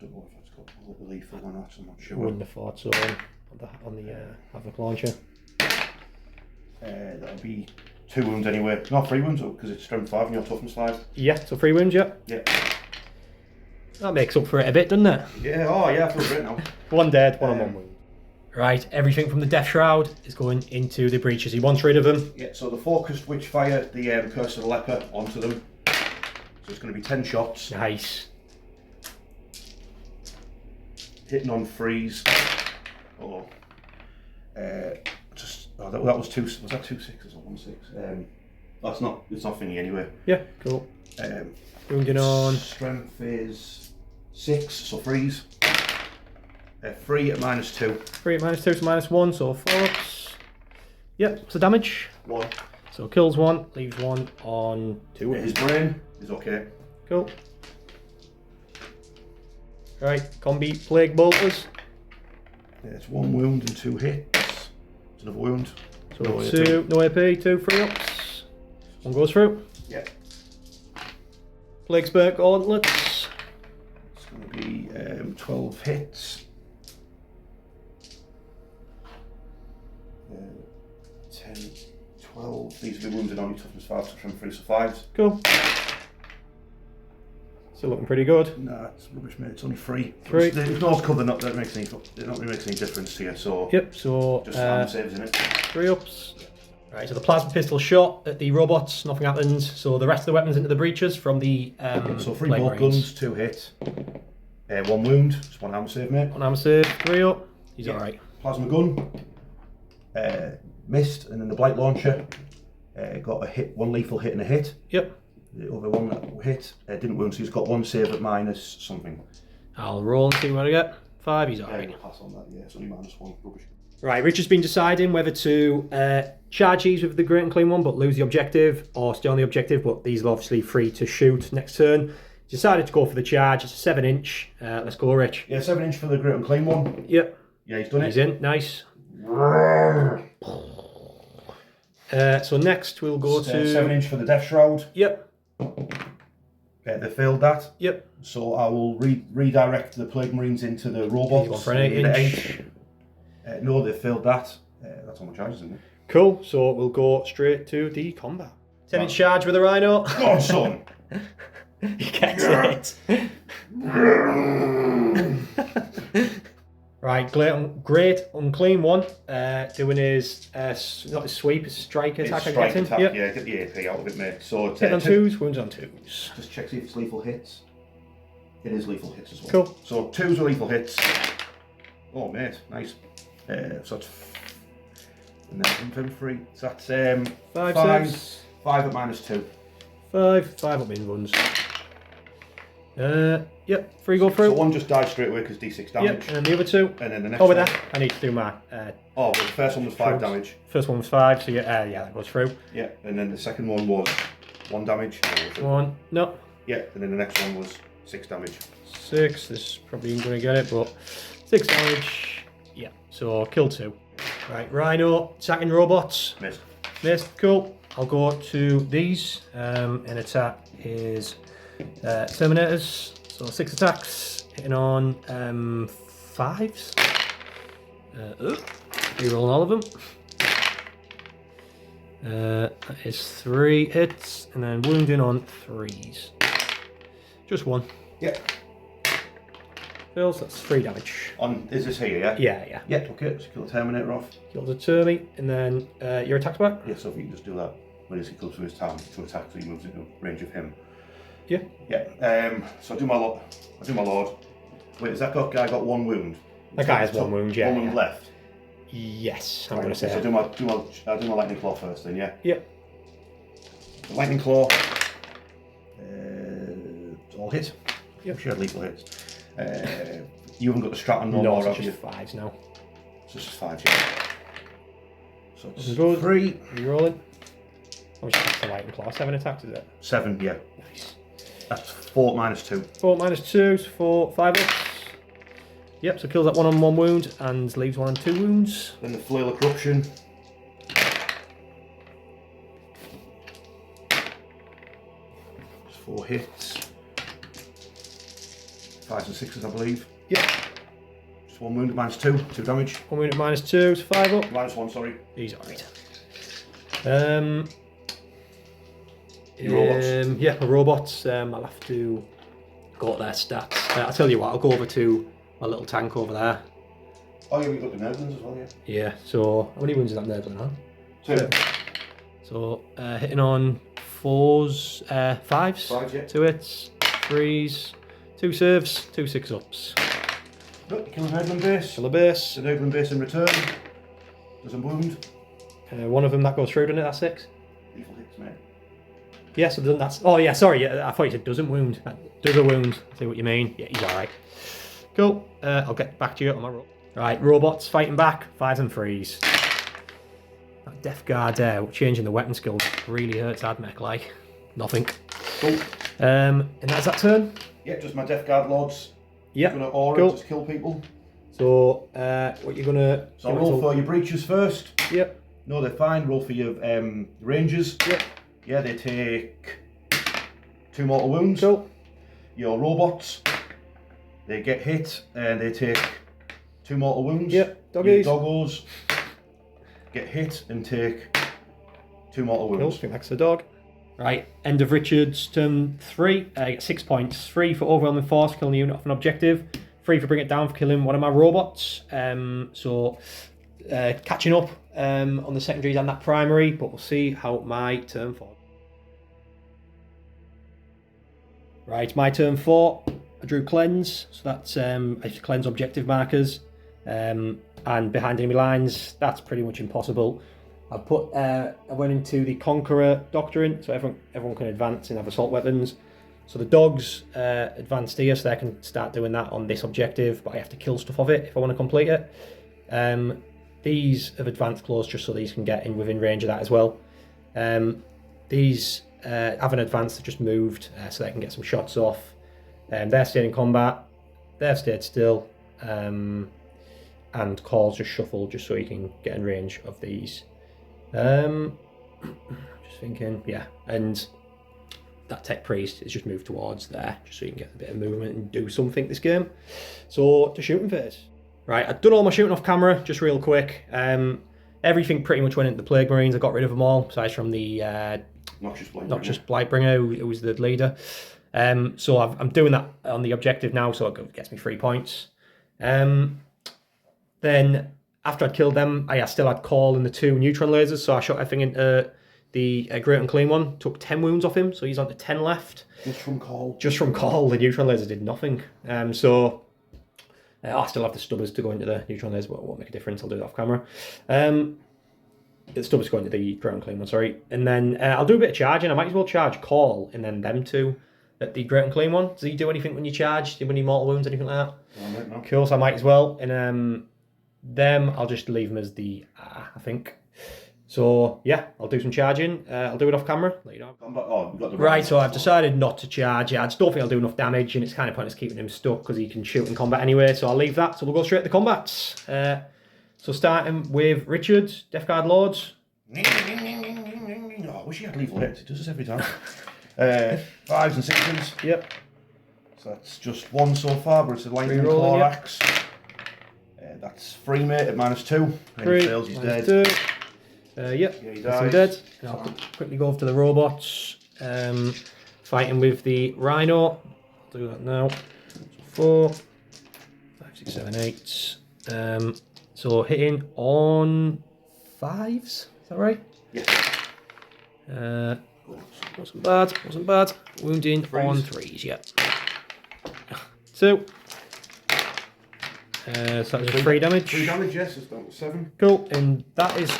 don't know if it's got lethal or not. I'm not sure. Wouldn't have thought so on the havoc launcher. That'll be 2 wounds anyway. Not 3 wounds because it's strength 5 and your toughness 5. Yeah, so 3 wounds, yeah. Yeah. That makes up for it a bit, doesn't it? Yeah, oh yeah, I feel great now. 1 dead, 1 on 1 wound. Right, everything from the Death Shroud is going into the breaches. He wants rid of them. Yeah, so the focused witch fire the Curse of the Leper onto them. So it's going to be 10 shots. Nice. Hitting on 3s. That was 2. Was that 2 6s or 1 6? It's not thingy anyway. Yeah, cool. Wounding on. Strength is 6, so freeze. 3 at -2. 3 at -2 to -1, so 4 ups. Yep, so damage. 1. So kills 1, leaves 1 on 2. His brain is okay. Cool. Right, combi plague bolters. Yeah, it's 1 wound and 2 hits. It's another wound. So no 2, no AP, 2 free ups. 1 goes through. Yeah. Plague Spurt gauntlets. It's going to be 12 hits. 10, 12. These will be wounded on your toughness 5, so from 3 to 5s. Cool. Still looking pretty good. Nah, it's rubbish, mate. It's only 3. 3. If Norse cover, that makes any, it not really makes any difference here. So yep. So just saves in it. 3 ups. Right. So the plasma pistol shot at the robots. Nothing happens. So the rest of the weapons into the breaches from the. So 3 bolt guns, 2 hits. 1 wound. Just 1 hammer save, mate. 1 hammer save. 3 up. He's all right. Plasma gun. Missed, and then the blight launcher. Got a hit, 1 lethal hit and a hit. Yep. The other one that hit didn't wound, so he's got 1 save at minus something. I'll roll and see what I get. 5, he's alright. We'll pass on that, yeah, it's only -1, rubbish. Right, Richard's been deciding whether to charge these with the Great and Clean one but lose the objective, or stay on the objective, but these are obviously free to shoot next turn. Decided to go for the charge. It's a 7-inch. Let's go, Rich. Yeah, 7-inch for the Great and Clean one. Yep. Yeah, he's done it. He's in, nice. So next we'll go to 7-inch for the Death Shroud. Yep. They failed that. Yep. So I will redirect the Plague Marines into the robots. He's gone for an 8-inch. No, they failed that. That's all my charges, isn't it? Cool. So we'll go straight to the combat. 10-inch charge with a rhino. Go on, son. He gets it. Right, great unclean one. Doing his not his sweep, his strike attack. Strike attack, yep. Yeah, get the AP out of it, mate. So hit on 2s, wounds on 2s. Just check see if it's lethal hits. It is lethal hits as well. Cool. So 2s are lethal hits. Oh, mate, nice. So it's and then 3. So that's 5 at -2. 5 up in runs. Yep, 3 go through. So 1 just dies straight away because D6 damage. Yep, and then the other 2. And then the next with one. that, I need to do my. Well, the first one was 5 damage. First one was 5, so yeah, that goes through. Yeah, and then the second one was 1 damage. 1, no. Yeah, and then the next one was 6 damage. 6, this is probably ain't going to get it, but 6 damage. Yeah, so kill 2. Right, Rhino, attacking robots. Missed. Missed, cool. I'll go to these and attack his Terminators. So 6 attacks, hitting on 5s. Rerolling all of them. That is 3 hits, and then wounding on 3s. Just 1. Yeah. Fails, that's 3 damage. Is this here, yeah? Yeah. Yeah, okay, so kill the Terminator off. Kills a Termi, and then your attack's back? Yeah, so if you can just do that when he comes to his turn to attack, so he moves into range of him. Yeah. Yeah. So I do my lord. Wait, has that guy got 1 wound? That guy has 1 wound, yeah. 1 wound left. Yes, I'm Right, going to say. So I'll do my lightning claw first, then, yeah. Yeah. The lightning claw. All hit. Yep. Shared lethal hits. You haven't got the strat on no more, it's have just you? 5s now. So it's just 5, yeah. So it's Good. 3. Rerolling. How much attacks the lightning claw? 7 attacks, is it? 7, yeah. Nice. That's 4 -2. 4 -2, so 4, 5 ups. Yep, so kills that 1 on 1 wound and leaves 1 on 2 wounds. Then the Flail of Corruption. Just 4 hits. 5s and 6s, I believe. Yep. Just 1 wound at -2, 2 damage. 1 wound at -2, so 5 up. -1, sorry. He's alright. Your robots. Yeah, my robots. I'll have to go to their stats. I'll tell you what, I'll go over to my little tank over there. Oh, yeah, we've got the Nerdlings as well, yeah. Yeah, so how many wounds is that Nerdling on? 2. So hitting on 4s, 5s, 5s, yeah. 2 hits, 3s, 2 serves, 2 6-ups. Look, kill the Nerdling base. Kill the base. The Nerdling base in return. Doesn't wound. 1 of them that goes through, doesn't it? That's 6. Lethal hits, mate. Yes, I've done that. Oh yeah, sorry. I thought you said doesn't wound. That does a wound. I see what you mean. Yeah, he's all right. Cool. I'll get back to you on my roll. Right, robots fighting back. 5s and 3s. That Death Guard there, changing the weapon skills really hurts AdMech. Like nothing. Cool. And that's that turn. Yeah, just my Death Guard lords. Yeah. Gonna aura, cool. Just kill people. So, what you're gonna? So I'll roll for your breaches first. Yep. No, they're fine. Roll for your rangers. Yep. Yeah, they take 2 mortal wounds. Cool. Your robots, they get hit and they take 2 mortal wounds. Yep. Doggies. Your doggos get hit and take 2 mortal wounds. Cool. I think that's the dog. Right, end of Richard's turn 3. You get 6 points. 3 for overwhelming force, killing a unit off an objective. 3 for bring it down for killing one of my robots. Catching up on the secondaries and that primary, but we'll see how my turn 4. Right, my turn 4. I drew cleanse, so that's I cleanse objective markers, and behind enemy lines. That's pretty much impossible. I went into the Conqueror Doctrine, so everyone can advance and have assault weapons. So the dogs advanced here, so they can start doing that on this objective, but I have to kill stuff of it if I want to complete it. These have advanced close just so these can get in within range of that as well. These haven't advanced, they just moved so they can get some shots off. They're staying in combat, they've stayed still, and Call's just shuffled just so he can get in range of these. Just thinking, yeah, and that Tech Priest is just moved towards there just so you can get a bit of movement and do something this game. So to shooting phase. Right, I've done all my shooting off camera, just real quick. Everything pretty much went into the Plague Marines. I got rid of them all, aside from the Noxious Blightbringer, who was the leader. So I'm doing that on the objective now, so it gets me 3 points. Then after I'd killed them, I still had Call and the 2 neutron lasers, so I shot everything into the Great Unclean one. Took 10 wounds off him, so he's on to 10 left. Just from Call. Just from Call, the neutron lasers did nothing. I still have the stubbers to go into the neutron lasers, but it won't make a difference. I'll do that off camera. The stubbers go into the Great Unclean one, sorry. And then I'll do a bit of charging. I might as well charge Call and then them 2 at the Great Unclean one. Does he do anything when you charge? Do you have any mortal wounds, anything like that? No. Cool, so I might as well. And them, I'll just leave them as the I think. So yeah, I'll do some charging. I'll do it off camera. Let you know. Right, so I've decided not to charge. I just don't think I'll do enough damage, and it's kind of pointless keeping him stuck because he can shoot in combat anyway. So I'll leave that. So we'll go straight to the combats. So starting with Richard, Death Guard Lords. Oh, I wish he had lethal hits. It does this every time. 5s and 6s. Yep. So that's just 1 so far, but it's a lightning thorax. That's 3 mate at -2. And he fails, he's dead. 2. Yep, yeah, he dies. Dead. And I'll quickly go over to the robots. Fighting with the Rhino. I'll do that now. 4, 5, 6, 7, 8. So hitting on 5s. Is that right? Yes. Wasn't bad. Wounding 3s. On 3s, yeah. 2. So that was 3 damage. 3 damage, yes, it's down to 7. Cool, and that is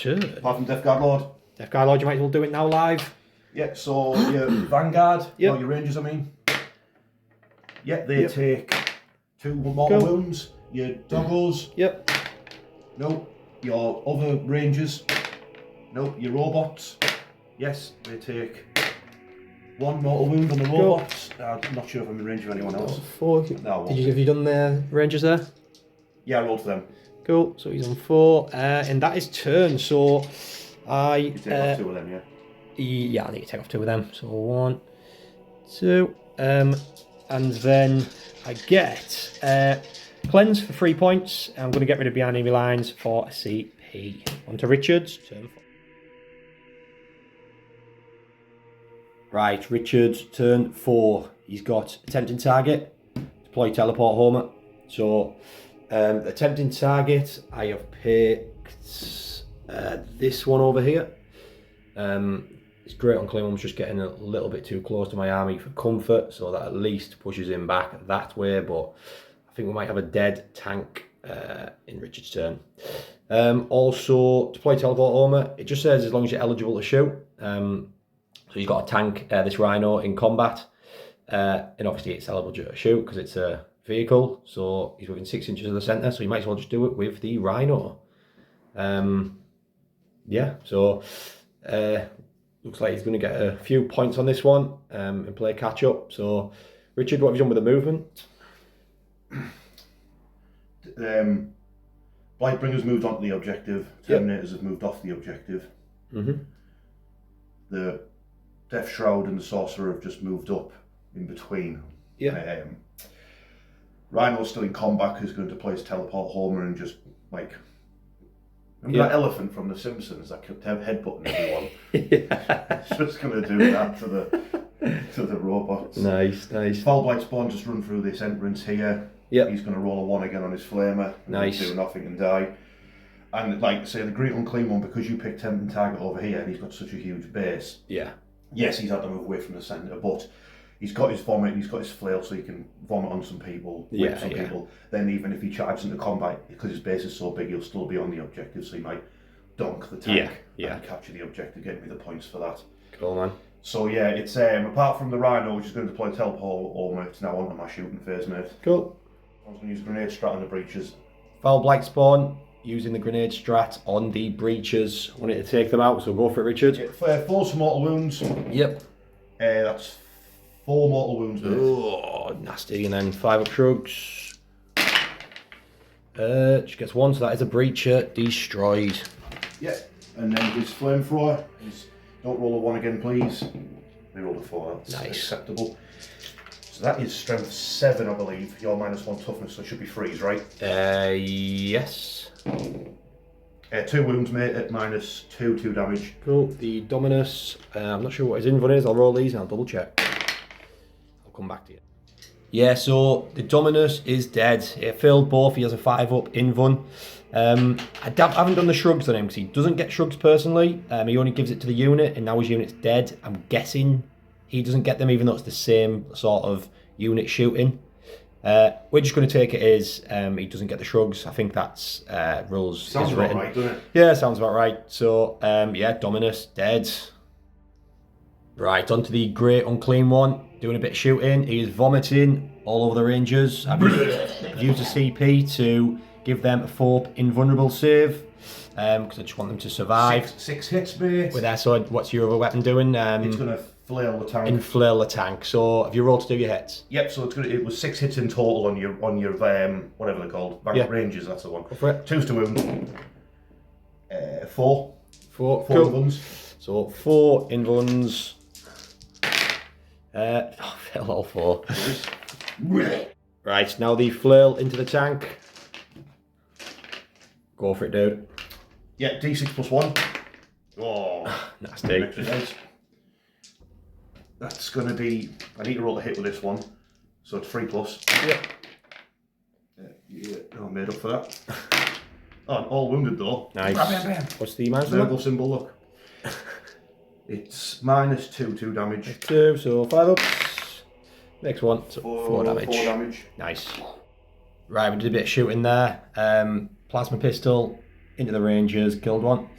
turn. Apart from Death Guard Lord. Death Guard Lord, you might as well do it now live. Yeah, so your Vanguard, or your Rangers, I mean. Yeah, they take 2 mortal wounds. Your Doggos. Yep. No. Your other Rangers. No. Your robots. Yes, they take 1 mortal wound on the robots. I'm not sure if I'm in range of anyone else. 4. Have you done the Rangers there? Yeah, I rolled for them. Cool, so he's on 4. And that is turn, so You take off 2 of them, yeah? Yeah, I need to take off 2 of them. So 1, 2. And then I get Cleanse for 3 points. I'm going to get rid of behind enemy lines for a CP. On to Richard's turn 4. Right, Richard's turn 4. He's got attempting target, deploy teleport homer. So, attempting target, I have picked this one over here. It's Great Unclean One's just getting a little bit too close to my army for comfort, so that at least pushes him back that way, but I think we might have a dead tank in Richard's turn. Also, deploy teleport homer, it just says as long as you're eligible to shoot. So he's got a tank, this Rhino, in combat. And obviously it's eligible to shoot because it's a vehicle. So he's within 6 inches of the centre, so you might as well just do it with the Rhino. Yeah, so looks like he's going to get a few points on this one and play catch up. So, Richard, what have you done with the movement? Blightbringer's moved onto the objective. Terminators have moved off the objective. The Death Shroud and the Sorcerer have just moved up in between. Rhino's still in combat, who's going to play his teleport homer and just like. Remember that elephant from The Simpsons that kept headbutting everyone? It's just going to do that to the robots. Nice. Foul Blight Spawn just run through this entrance here. He's going to roll a 1 again on his flamer. Nice. Do nothing and die. And like say the Great Unclean one, because you picked Tempting Target over here and he's got such a huge base. Yes, he's had to move away from the centre, but he's got his vomit, he's got his flail, so he can vomit on some people, whip some people. Then even if he charges into combat, because his base is so big, he'll still be on the objective, so he might donk the tank and capture the objective, get me the points for that. Cool, man. So yeah, it's apart from the Rhino, which is going to deploy teleport armor, it's now onto my shooting phase, mate. Cool. I was going to use grenade strat on the breaches. Foul Blight Spawn, using the grenade strat on the breaches. I wanted to take them out, so go for it, Richard. Yeah, 4 mortal wounds. That's 4 mortal wounds, mate. Oh, nasty. And then 5 up shrugs. Just gets 1, so that is a breacher destroyed. And then his flamethrower is, don't roll a 1 again, please. They rolled a 4, that's acceptable. So that is strength 7, I believe. Your -1 toughness, so it should be freeze, right? Yes. 2 wounds, mate, at -2 damage. Cool. The Dominus, I'm not sure what his invuln is. I'll roll these and I'll double check. I'll come back to you. Yeah, so the Dominus is dead. It failed both. He has a 5 up invuln. I haven't done the shrugs on him because he doesn't get shrugs personally. He only gives it to the unit, and now his unit's dead. I'm guessing he doesn't get them, even though it's the same sort of unit shooting. We're just going to take it as he doesn't get the shrugs. I think that's rules. Sounds about right, doesn't it? Yeah, sounds about right. So, yeah, Dominus dead. Right, onto the Great Unclean one. Doing a bit of shooting. He is vomiting all over the Rangers. I've used a CP to give them a 4 invulnerable save. Because I just want them to survive. 6 hits, mate. With that, so what's your other weapon doing? It's going to flail the tank. Inflail the tank. So have you rolled to do your hits? Yep. So it was 6 hits in total on your whatever they're called, Rangers. That's the one. Go for it. 2's to wound. 4. 4 cool. Invulns. So 4 invulns. Fail all 4. Right, now the flail into the tank. Go for it, dude. Yeah, D6 +1. Oh, nasty. Extra dice. That's going to be. I need to roll a hit with this one, so it's 3+. Yeah, I made up for that. Oh, all wounded though. Nice. Bam, bam, bam. What's the amount? Verbal symbol. Look. It's -2 damage. 2, so 5 ups. Next one, so 4 damage. 4 damage. Nice. Right, we did a bit of shooting there. Plasma pistol into the Rangers, killed one.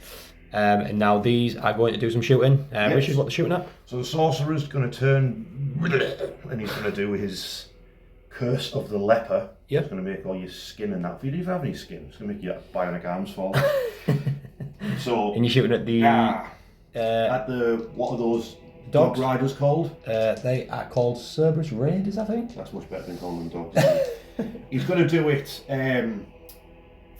And now these are going to do some shooting. Which is what they're shooting at. So the Sorcerer's going to turn, and he's going to do his Curse of the Leper. Yep. It's going to make all your skin and that. If you don't have any skin, it's going to make your bionic arms fall. So. And you're shooting at the. At the, what are those dogs? Dog riders called? They are called Cerberus Raiders, I think. That's much better than calling them dogs. He's going to do it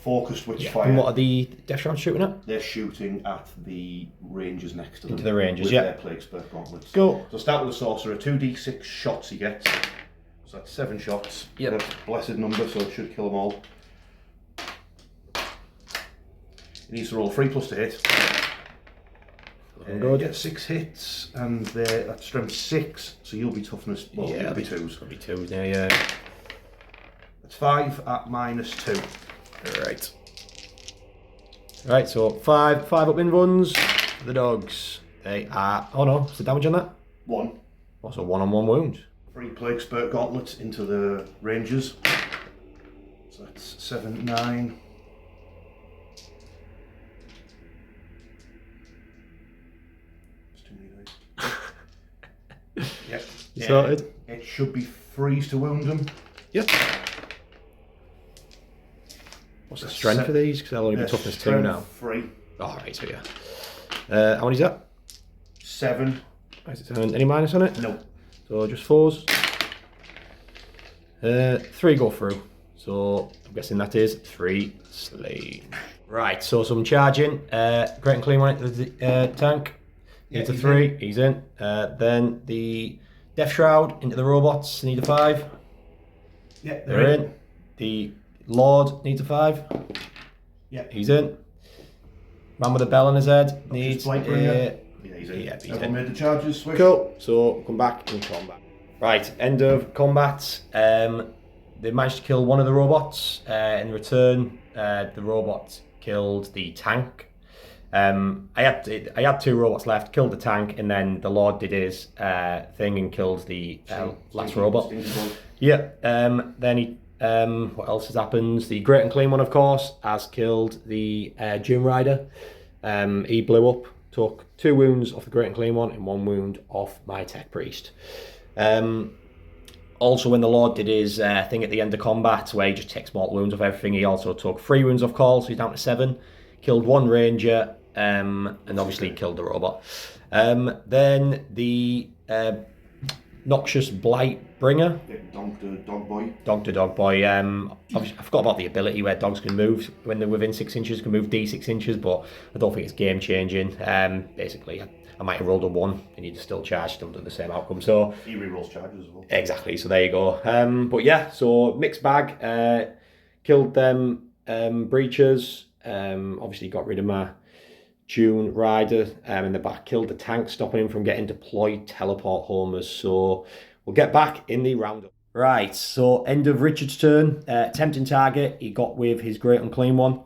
focused witchfire. And what are the Death Shroud shooting at? They're shooting at the Rangers next to them. Into the Rangers, with their Plague Spurt gauntlets. Go. So start with the Sorcerer. 2d6 shots he gets. So that's 7 shots. Yep. That's a blessed number, so it should kill them all. He needs to roll 3+ to hit. Good. Get 6 hits, and that's strength 6, so you'll be toughness. Well, yeah, you'll be 2s. It'll be 2s now, yeah. That's 5 at -2. Right. Right, so 5 up invuns for the dogs. They are. Oh no, what's the damage on that? 1. Also 1 on 1 wound. 3 Plague Spurt gauntlets into the Rangers. So that's 7, 9. It's too many dice. sorted? It should be freeze to wound them. Yep. What's the strength for these? Because they'll only be toughness 2 now. 3. Alright, so yeah. How many is that? 7. Any minus on it? No. So just 4s. 3 go through. So I'm guessing that is 3 slain. Right, so some charging. Great and clean one into the tank. Into 3, he's in. Then the Death Shroud into the robots, need a 5. Yeah, they're in. The Lord needs a 5. Yeah, he's in. Man with a bell on his head needs a... Yeah, he's in. Yeah, he's Everyone made the charges, switch. Cool, so come back in combat. Right, end of combat. They managed to kill one of the robots. In return, the robot killed the tank. I had 2 robots left, killed the tank, and then the Lord did his thing and killed the last robot. Yeah. Then he. What else has happened? The Great and Clean one, of course, has killed the Doom Rider. He blew up, took 2 wounds off the Great and Clean one, and 1 wound off my Tech Priest. Also, when the Lord did his thing at the end of combat, where he just takes mortal wounds off everything, he also took 3 wounds off Call, so he's down to 7. Killed 1 Ranger, and obviously killed the robot. Then the Noxious Blight Bringer. Dog to dog boy. Obviously, I forgot about the ability where dogs can move when they're within 6 inches, can move D6 inches, but I don't think it's game changing. Basically, I might have rolled a 1 and you'd still charge, still do the same outcome. So he rerolls charges as well. Exactly, so there you go. But yeah, so mixed bag. Killed them breachers. Obviously got rid of my Dune Rider in the back. Killed the tank, stopping him from getting deployed teleport homers. So we'll get back in the roundup. Right, so end of Richard's turn. Tempting target, he got with his Great Unclean one.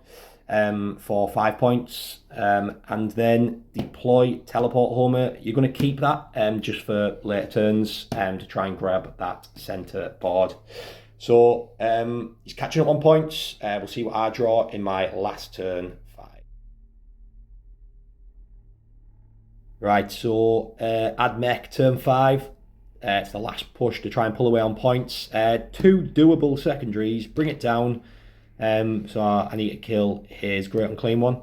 For 5 points, and then deploy teleport homer. You're going to keep that just for later turns to try and grab that center board. So he's catching up on points. We'll see what I draw in my last turn. 5. Right, so AdMech turn 5. It's the last push to try and pull away on points. 2 doable secondaries, bring it down. So I need to kill his Great Unclean one.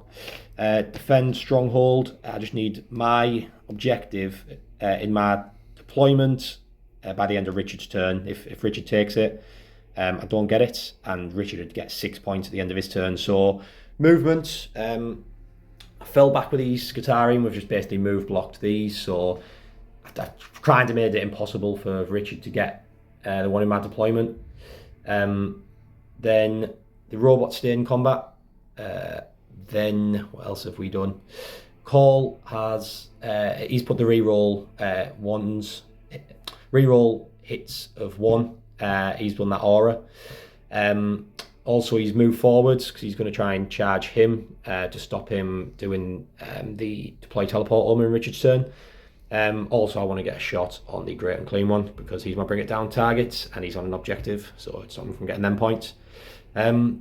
Defend Stronghold. I just need my objective in my deployment by the end of Richard's turn. If Richard takes it, I don't get it, and Richard would get 6 points at the end of his turn. So movement. I fell back with these Scutarian. We've just basically move blocked these. So I kind of made it impossible for Richard to get the one in my deployment. Then the robots stay in combat. Then what else have we done? Call has he's put the reroll ones, reroll hits of 1. He's done that aura. Also, he's moved forwards because he's going to try and charge him to stop him doing the deploy teleport over in Richard's turn. Also, I want to get a shot on the Great Unclean one because he's my bring it down target and he's on an objective, so it's stopping him from getting them points. I've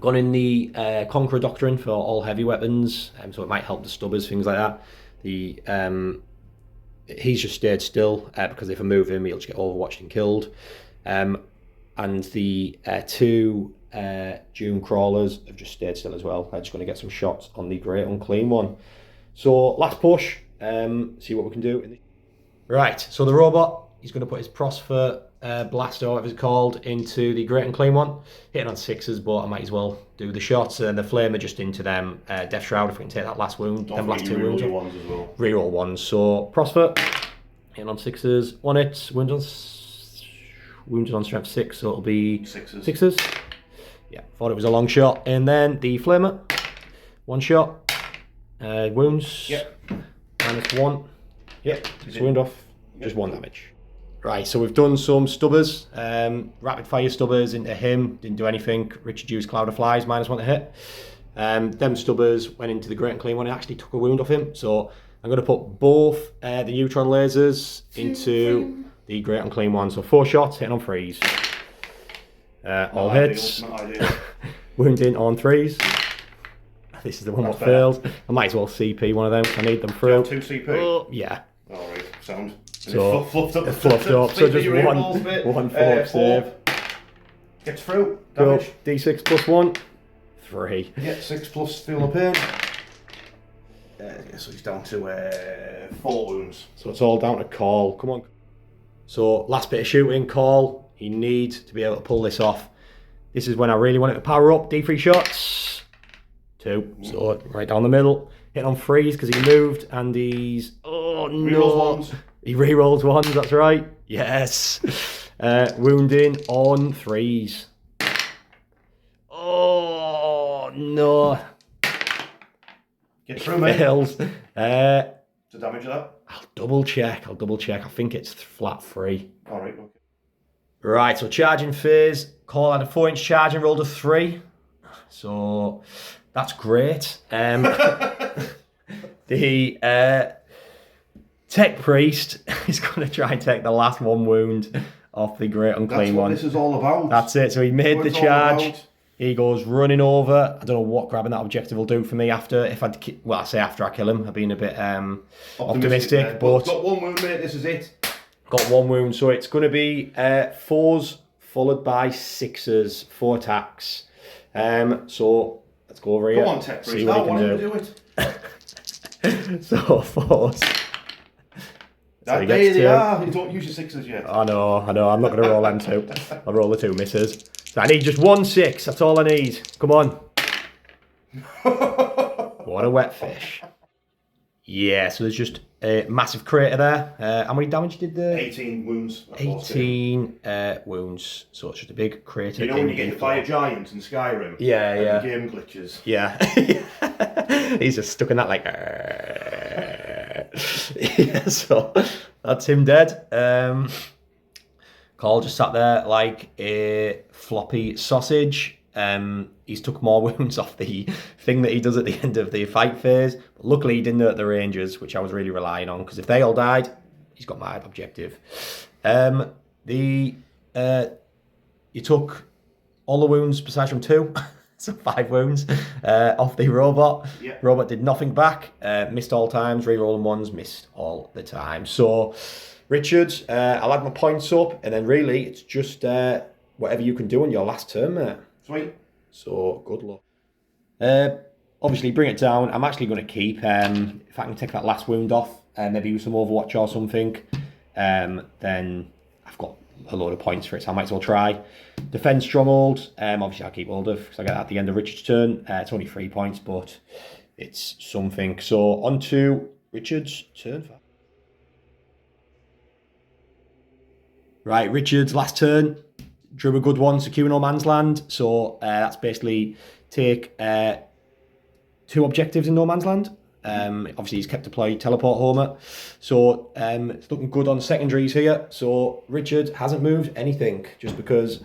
gone in the Conqueror Doctrine for all heavy weapons, so it might help the stubbers, things like that. He's just stayed still because if I move him, he'll just get overwatched and killed. And the 2 Dune Crawlers have just stayed still as well. I'm just going to get some shots on the Great Unclean one. So last push, see what we can do. Right, so the robot, he's going to put his Prosper Blaster, or whatever it's called, into the Great Unclean one. Hitting on 6s, but I might as well do the shots. And the Flamer just into them Death Shroud if we can take that last wound. Them last 2 wounds. Ones as well. Reroll 1s. So Prosper, hitting on 6s, 1 hit, wounded on strength 6, so it'll be 6s. Yeah, thought it was a long shot. And then the Flamer, 1 shot, wounds, yep. -1. Yep, it's wound off, just 1 damage. Right, so we've done some stubbers, rapid fire stubbers into him, didn't do anything. Richard used Cloud of Flies, -1 to hit. Them stubbers went into the Great Unclean one, it actually took a wound off him. So I'm going to put both the neutron lasers into the Great Unclean one. So 4 shots, hitting on 3s. All hits. Wounding on 3s. This is the one that fails. I might as well CP one of them, I need them through. 2 CP? Oh, yeah. Alright, sound. So fluffed up. So just one fork save. Gets through. Go. Damage. D6 plus 1. 3. Yeah, 6 plus feel the pain. So he's down to 4 wounds. So it's all down to Call. Come on. So last bit of shooting, Call. You need to be able to pull this off. This is when I really want it to power up. D3 shots. 2. So right down the middle. Hit on 3s because he moved and he's... Oh no. Rerolls 1s. He rerolls 1s, that's right. Yes. Wounding on 3s. Oh no. Get through, mate. Fails. To damage that? I'll double check. I think it's flat 3. Alright, okay. Right, so charging phase. Call had a 4-inch charge and rolled a 3. So that's great. The Tech Priest is going to try and take the last 1 wound off the Great Unclean One. That's what this is all about. That's it. So he made the charge. He goes running over. I don't know what grabbing that objective will do for me after. I say after I kill him. I've been a bit optimistic, but got 1 wound, mate. This is it. Got 1 wound, so it's going to be 4s followed by 6s, 4 attacks. So let's go over here. Come on, Tech Priest. See what he can do it. So 4s. There they are. You don't use your 6s yet. I know. I'm not going to roll them 2. I'll roll the 2 misses. So I need just 1 6. That's all I need. Come on. What a wet fish. Yeah, so there's just a massive crater there. How many damage did the... 18 wounds. 18 wounds. So it's just a big crater. You know when you get hit by a giant in Skyrim? Yeah. The game glitches. Yeah. He's just stuck in that like... Yeah, so that's him dead. Carl just sat there like a floppy sausage. He's took more wounds off the thing that he does at the end of the fight phase. But luckily he didn't hurt the Rangers, which I was really relying on, because if they all died, he's got my objective. You took all the wounds besides from 2. So 5 wounds off the robot. Yep. Robot did nothing back. Missed all times. Rerolling 1s. Missed all the time. So, Richard, I'll add my points up. And then really, it's just whatever you can do on your last turn, mate. Sweet. So, good luck. Obviously, bring it down. I'm actually going to keep, if I can take that last wound off, maybe with some Overwatch or something, then I've got a load of points for it, so I might as well try. Defend Stronghold, obviously I'll keep hold of, because I get that at the end of Richard's turn. It's only 3 points, but it's something. So, on to Richard's turn. Right, Richard's last turn. Drew a good one, secure no man's land. So, that's basically take 2 objectives in no man's land. Obviously, he's kept deployed teleport homer. So, it's looking good on secondaries here. So, Richard hasn't moved anything just because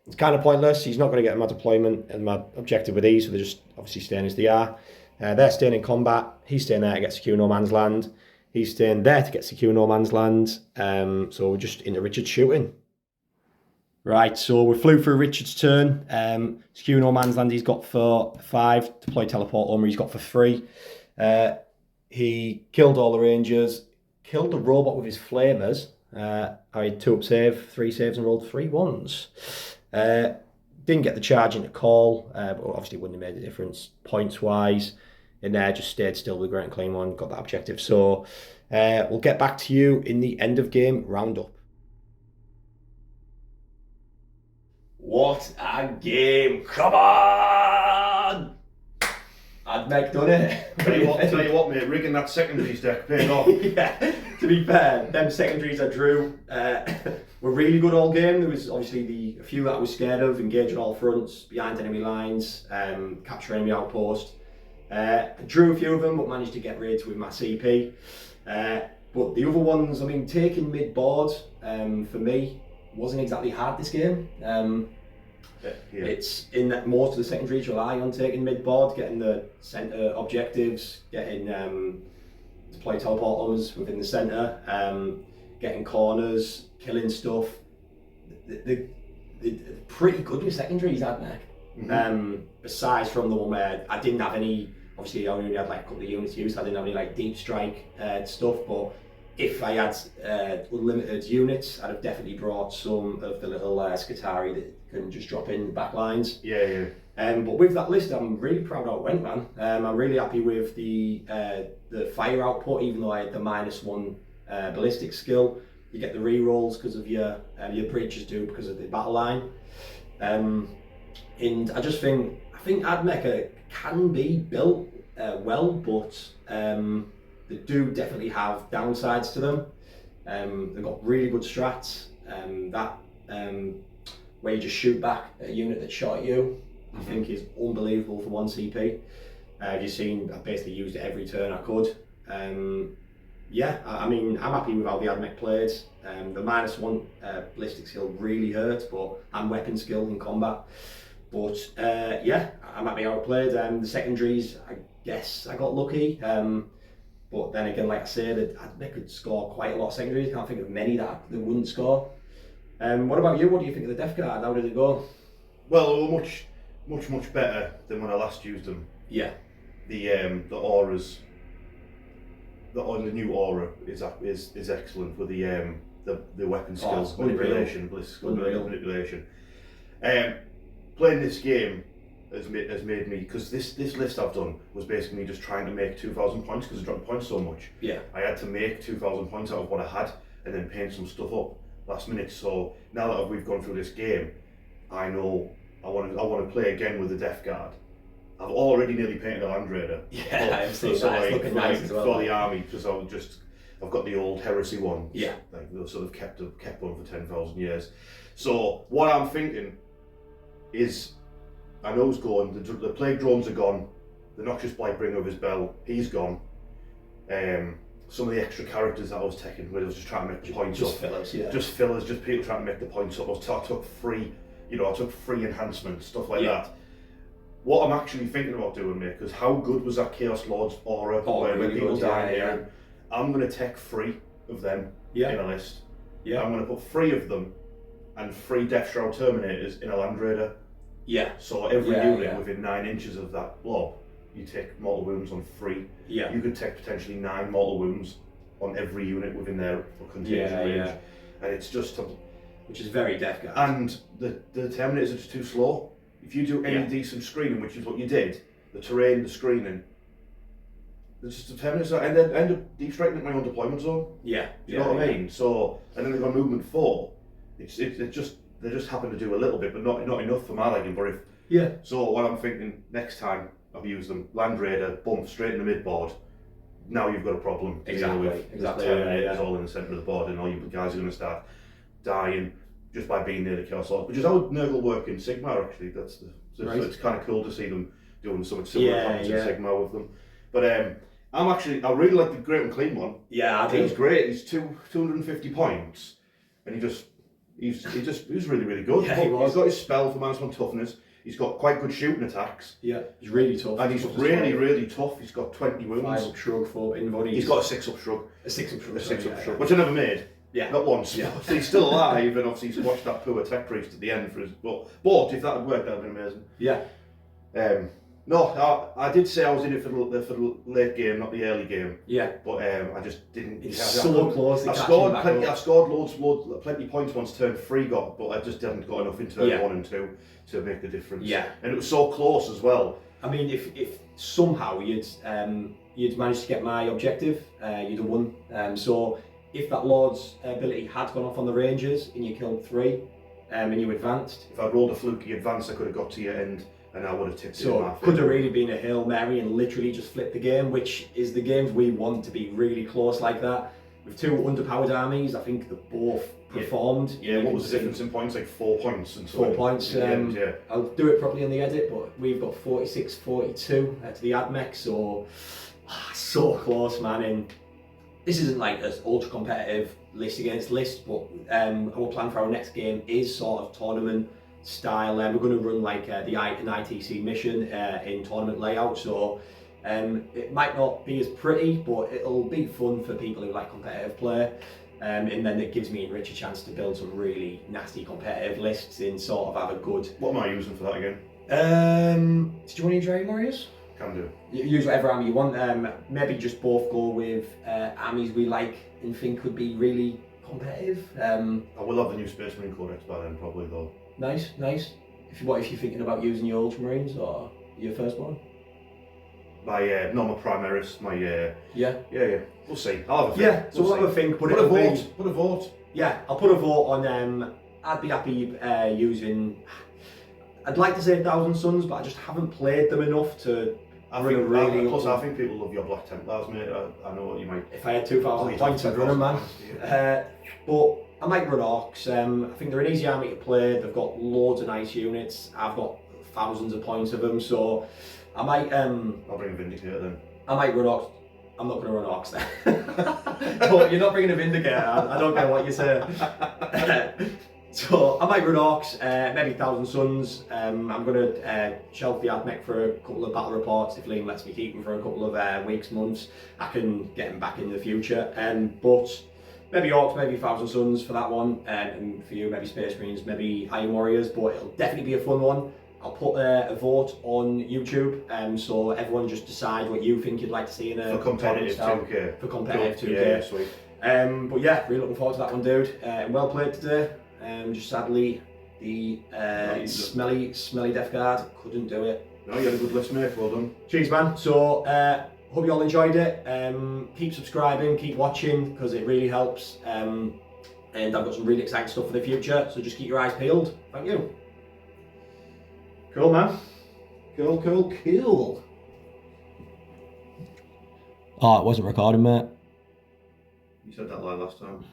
it's kind of pointless. He's not going to get my deployment and my objective with these, so they're just obviously staying as they are. They're staying in combat. He's staying there to get secure no man's land. He's staying there to get secure no man's land. So, we're just into Richard's shooting. Right, so we flew through Richard's turn. Secure no man's land he's got for 5. Deploy teleport homer he's got for 3. He killed all the Rangers, killed the robot with his flamers. I had 2 up save, 3 saves and rolled 3 1s. Didn't get the charge into Call, but obviously wouldn't have made a difference points wise. And just stayed still with the Great and Clean One, got that objective. So we'll get back to you in the end of game roundup. What a game! Come on! AdMech done it. Tell you what, mate, rigging that secondaries deck paid off. Yeah, to be fair, them secondaries I drew were really good all game. There was obviously a few that I was scared of, engaging all fronts, behind enemy lines, capture enemy outpost. I drew a few of them, but managed to get raids with my CP. But the other ones, I mean, taking mid-board, for me, wasn't exactly hard this game. Yeah. It's in that most of the secondaries rely on taking mid-board, getting the centre objectives, getting deploy teleport homers within the centre, getting corners, killing stuff. They're pretty good with secondaries, AdMech. Aside from the one where I didn't have any, obviously I only had like a couple of units used, so I didn't have any like deep strike stuff, but if I had unlimited units, I'd have definitely brought some of the little Scutari that can just drop in the back lines. Yeah. But with that list, I'm really proud how it went, man. I'm really happy with the fire output, even though I had the -1 ballistic skill. You get the re-rolls because of your breaches do because of the battle line. And I think AdMech can be built well, but they do definitely have downsides to them. They've got really good strats. Where you just shoot back at a unit that shot at you, I think is unbelievable for 1 CP. You've seen, I basically used it every turn I could. Yeah, I mean, I'm happy with how the AdMech played. The -1 ballistic skill really hurt, and weapon skill in combat. But yeah, I'm happy how it played. The secondaries, I guess I got lucky. But then again, like I said, AdMech could score quite a lot of secondaries. I can't think of many that wouldn't score. What about you? What do you think of the Death Guard? How did it go? Well, they were much better than when I last used them. Yeah. The auras. The new aura is excellent with the weapon skills, manipulation, ballistic skill, manipulation. Playing this game has made me, because this list I've done was basically just trying to make 2,000 points because I dropped points so much. Yeah. I had to make 2,000 points out of what I had and then paint some stuff up last minute. So now that we've gone through this game, I know I want to play again with the Death Guard. I've already nearly painted a Land Raider. Yeah, I've seen that. It's looking nice as well. For the army, because I've got the old heresy ones. Yeah. Like they're sort of kept on for 10,000 years. So what I'm thinking is, I know he's gone. The plague drones are gone. The noxious Blightbringer with his bell, he's gone. Some of the extra characters that I was taking, where I was just trying to make the points up. Fillers, yeah. Just fillers, just people trying to make the points up. I took free enhancements, stuff like that. What I'm actually thinking about doing, mate, because how good was that Chaos Lord's aura when people die here? I'm going to take 3 of them in a list. Yeah. I'm going to put 3 of them and 3 Death Shroud Terminators in a Land Raider. Yeah. So every unit within 9 inches of that blob, you take mortal wounds on 3. Yeah. You could take potentially 9 mortal wounds on every unit within their contagion range. Yeah. And it's just... which is very Death Guard. And the Terminators are just too slow. If you do any decent screening, which is what you did, the terrain, the screening, the Terminators end up deep striking at my own deployment zone. Yeah. Do you know what I mean? So, and then they've got movement 4. They just happen to do a little bit, but not enough for my liking. But so what I'm thinking next time I've used them, Land Raider, bump straight in the mid board. Now you've got a problem to deal with. Exactly. Terminators all in the centre of the board, and all you guys are going to start dying just by being near the Chaos Lord, which is how Nurgle work in Sigma. Actually, so it's kind of cool to see them doing something similar in Sigma with them. But I really like the Great and Clean one. Yeah, I do. He's great. He's 250 points, and he was really, really good. Yeah, He's got his spell for -1 toughness. He's got quite good shooting attacks. Yeah, he's really tough. And he's really tough. He's got 20 wounds. 5 up shrug, 4 in body. He's got a 6 up shrug. A 6 up shrug. A 6 up shrug, which I never made. Yeah. Not once. Yeah. So he's still alive, and obviously he's watched that poor tech priest at the end for his. But if that had worked, that would have been amazing. Yeah. No, I did say I was in it for the late game, not the early game. Yeah. But I just didn't. It's so close. I scored plenty of points once turn 3 got, but I just hadn't got enough in turn 1 and 2 to make the difference. Yeah. And it was so close as well. I mean, if somehow you'd managed to get my objective, you'd have won. So if that Lord's ability had gone off on the Rangers and you killed 3, and you advanced. If I'd rolled a fluky advance, I could have got to your end. And I would have tipped it in my So could have really been a Hail Mary and literally just flipped the game, which is the games we want to be really close like that. With 2 underpowered armies, I think they both performed. Yeah, what was the difference in points? Like 4 points. And 4 points. I'll do it properly in the edit, but we've got 46-42 to the AdMech, so close, man. And this isn't like an ultra competitive list against list, but our plan for our next game is sort of tournament style. We're going to run like an ITC mission in tournament layout, so it might not be as pretty, but it'll be fun for people who like competitive play, and then it gives me and Rich a chance to build some really nasty competitive lists and sort of have a good... What am I using for that again? Did you want to use Dragon Warriors? Can do. Use whatever army you want. Maybe just both go with armies we like and think could be really competitive. I will have the new Space Marine Codex by then, probably though. Nice. What if you're thinking about using your Ultramarines or your firstborn? My Primaris, Yeah. We'll see. I'll have a think. Yeah. So we'll have a think. Put a vote. Yeah, I'll put a vote on. I'd be happy using. I'd like to say 1,000 Suns, but I just haven't played them enough to. I think people love your Black Templars, mate. I know what you might. If I had 2,000 points, I'd run them, man. But I might run Orcs. I think they're an easy army to play. They've got loads of nice units. I've got thousands of points of them, so I might. I'll bring a Vindicator then. I might run Orcs. I'm not going to run Orcs then. But you're not bringing a Vindicator. I don't care what you say. So I might run Orcs, maybe 1,000 Suns. I'm going to shelf the AdMech for a couple of battle reports. If Liam lets me keep them for a couple of weeks, months, I can get them back in the future. But maybe Orcs, maybe 1,000 Suns for that one. And for you, maybe Space Marines, maybe Iron Warriors. But it'll definitely be a fun one. I'll put a vote on YouTube, so everyone just decide what you think you'd like to see in a for competitive 2K. For competitive 2K. Yeah, sweet. But yeah, really looking forward to that one, dude. Well played today. Just sadly, the smelly Death Guard couldn't do it. No, you had a good list, mate. Well done. Cheers, man. So hope you all enjoyed it. Keep subscribing, keep watching, because it really helps. And I've got some really exciting stuff for the future. So just keep your eyes peeled. Thank you. Cool, man. Cool. Oh, it wasn't recording, mate. You said that lie last time.